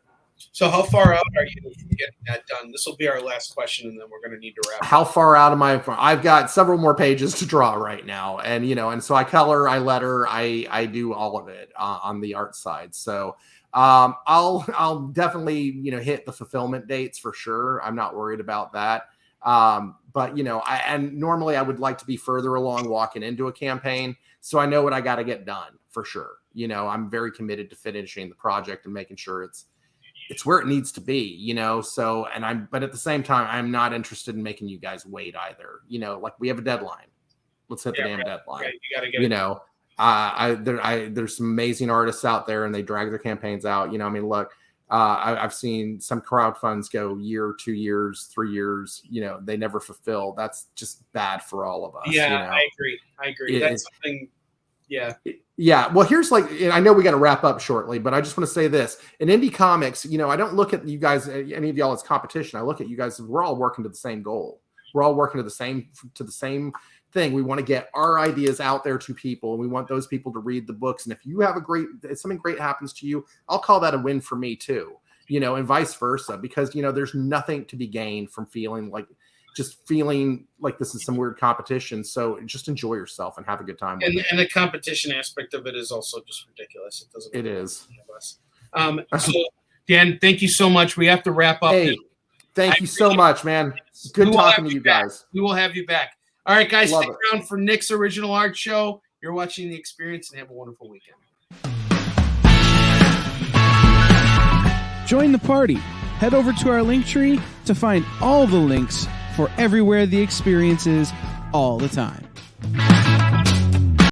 Speaker 2: So how far out are you from getting that done? This will be our last question, and then we're going to need to wrap up.
Speaker 4: How far out am I? I've got several more pages to draw right now. And, and so I color, I letter, I do all of it on the art side. So I'll definitely, hit the fulfillment dates for sure. I'm not worried about that. But and normally I would like to be further along walking into a campaign. So I know what I got to get done for sure. I'm very committed to finishing the project and making sure it's where it needs to be, but at the same time, I'm not interested in making you guys wait either. Like we have a deadline. Let's hit the damn deadline.
Speaker 2: Right. You gotta get
Speaker 4: there's some amazing artists out there and they drag their campaigns out. Look, I've seen some crowdfunds go year, 2 years, 3 years, they never fulfill. That's just bad for all of us.
Speaker 2: Yeah, I agree. That's something. Yeah.
Speaker 4: Yeah. Well, here's I know we got to wrap up shortly, but I just want to say this. In indie comics, I don't look at you guys, any of y'all as competition. I look at you guys as we're all working to the same goal. We're all working to the same thing. We want to get our ideas out there to people, and we want those people to read the books. And if you have if something great happens to you, I'll call that a win for me too, and vice versa, because, there's nothing to be gained from feeling like this is some weird competition. So just enjoy yourself and have a good time with it.
Speaker 2: And the competition aspect of it is also just ridiculous.
Speaker 4: It is.
Speaker 2: So Dan, thank you so much. We have to wrap up.
Speaker 4: Hey, thank you so much, man. Good talking to you guys.
Speaker 2: We will have you back. All right, guys, stick around for Nick's original art show. You're watching The Experience, and have a wonderful weekend.
Speaker 3: Join the party. Head over to our link tree to find all the links for everywhere The Experience is all the time.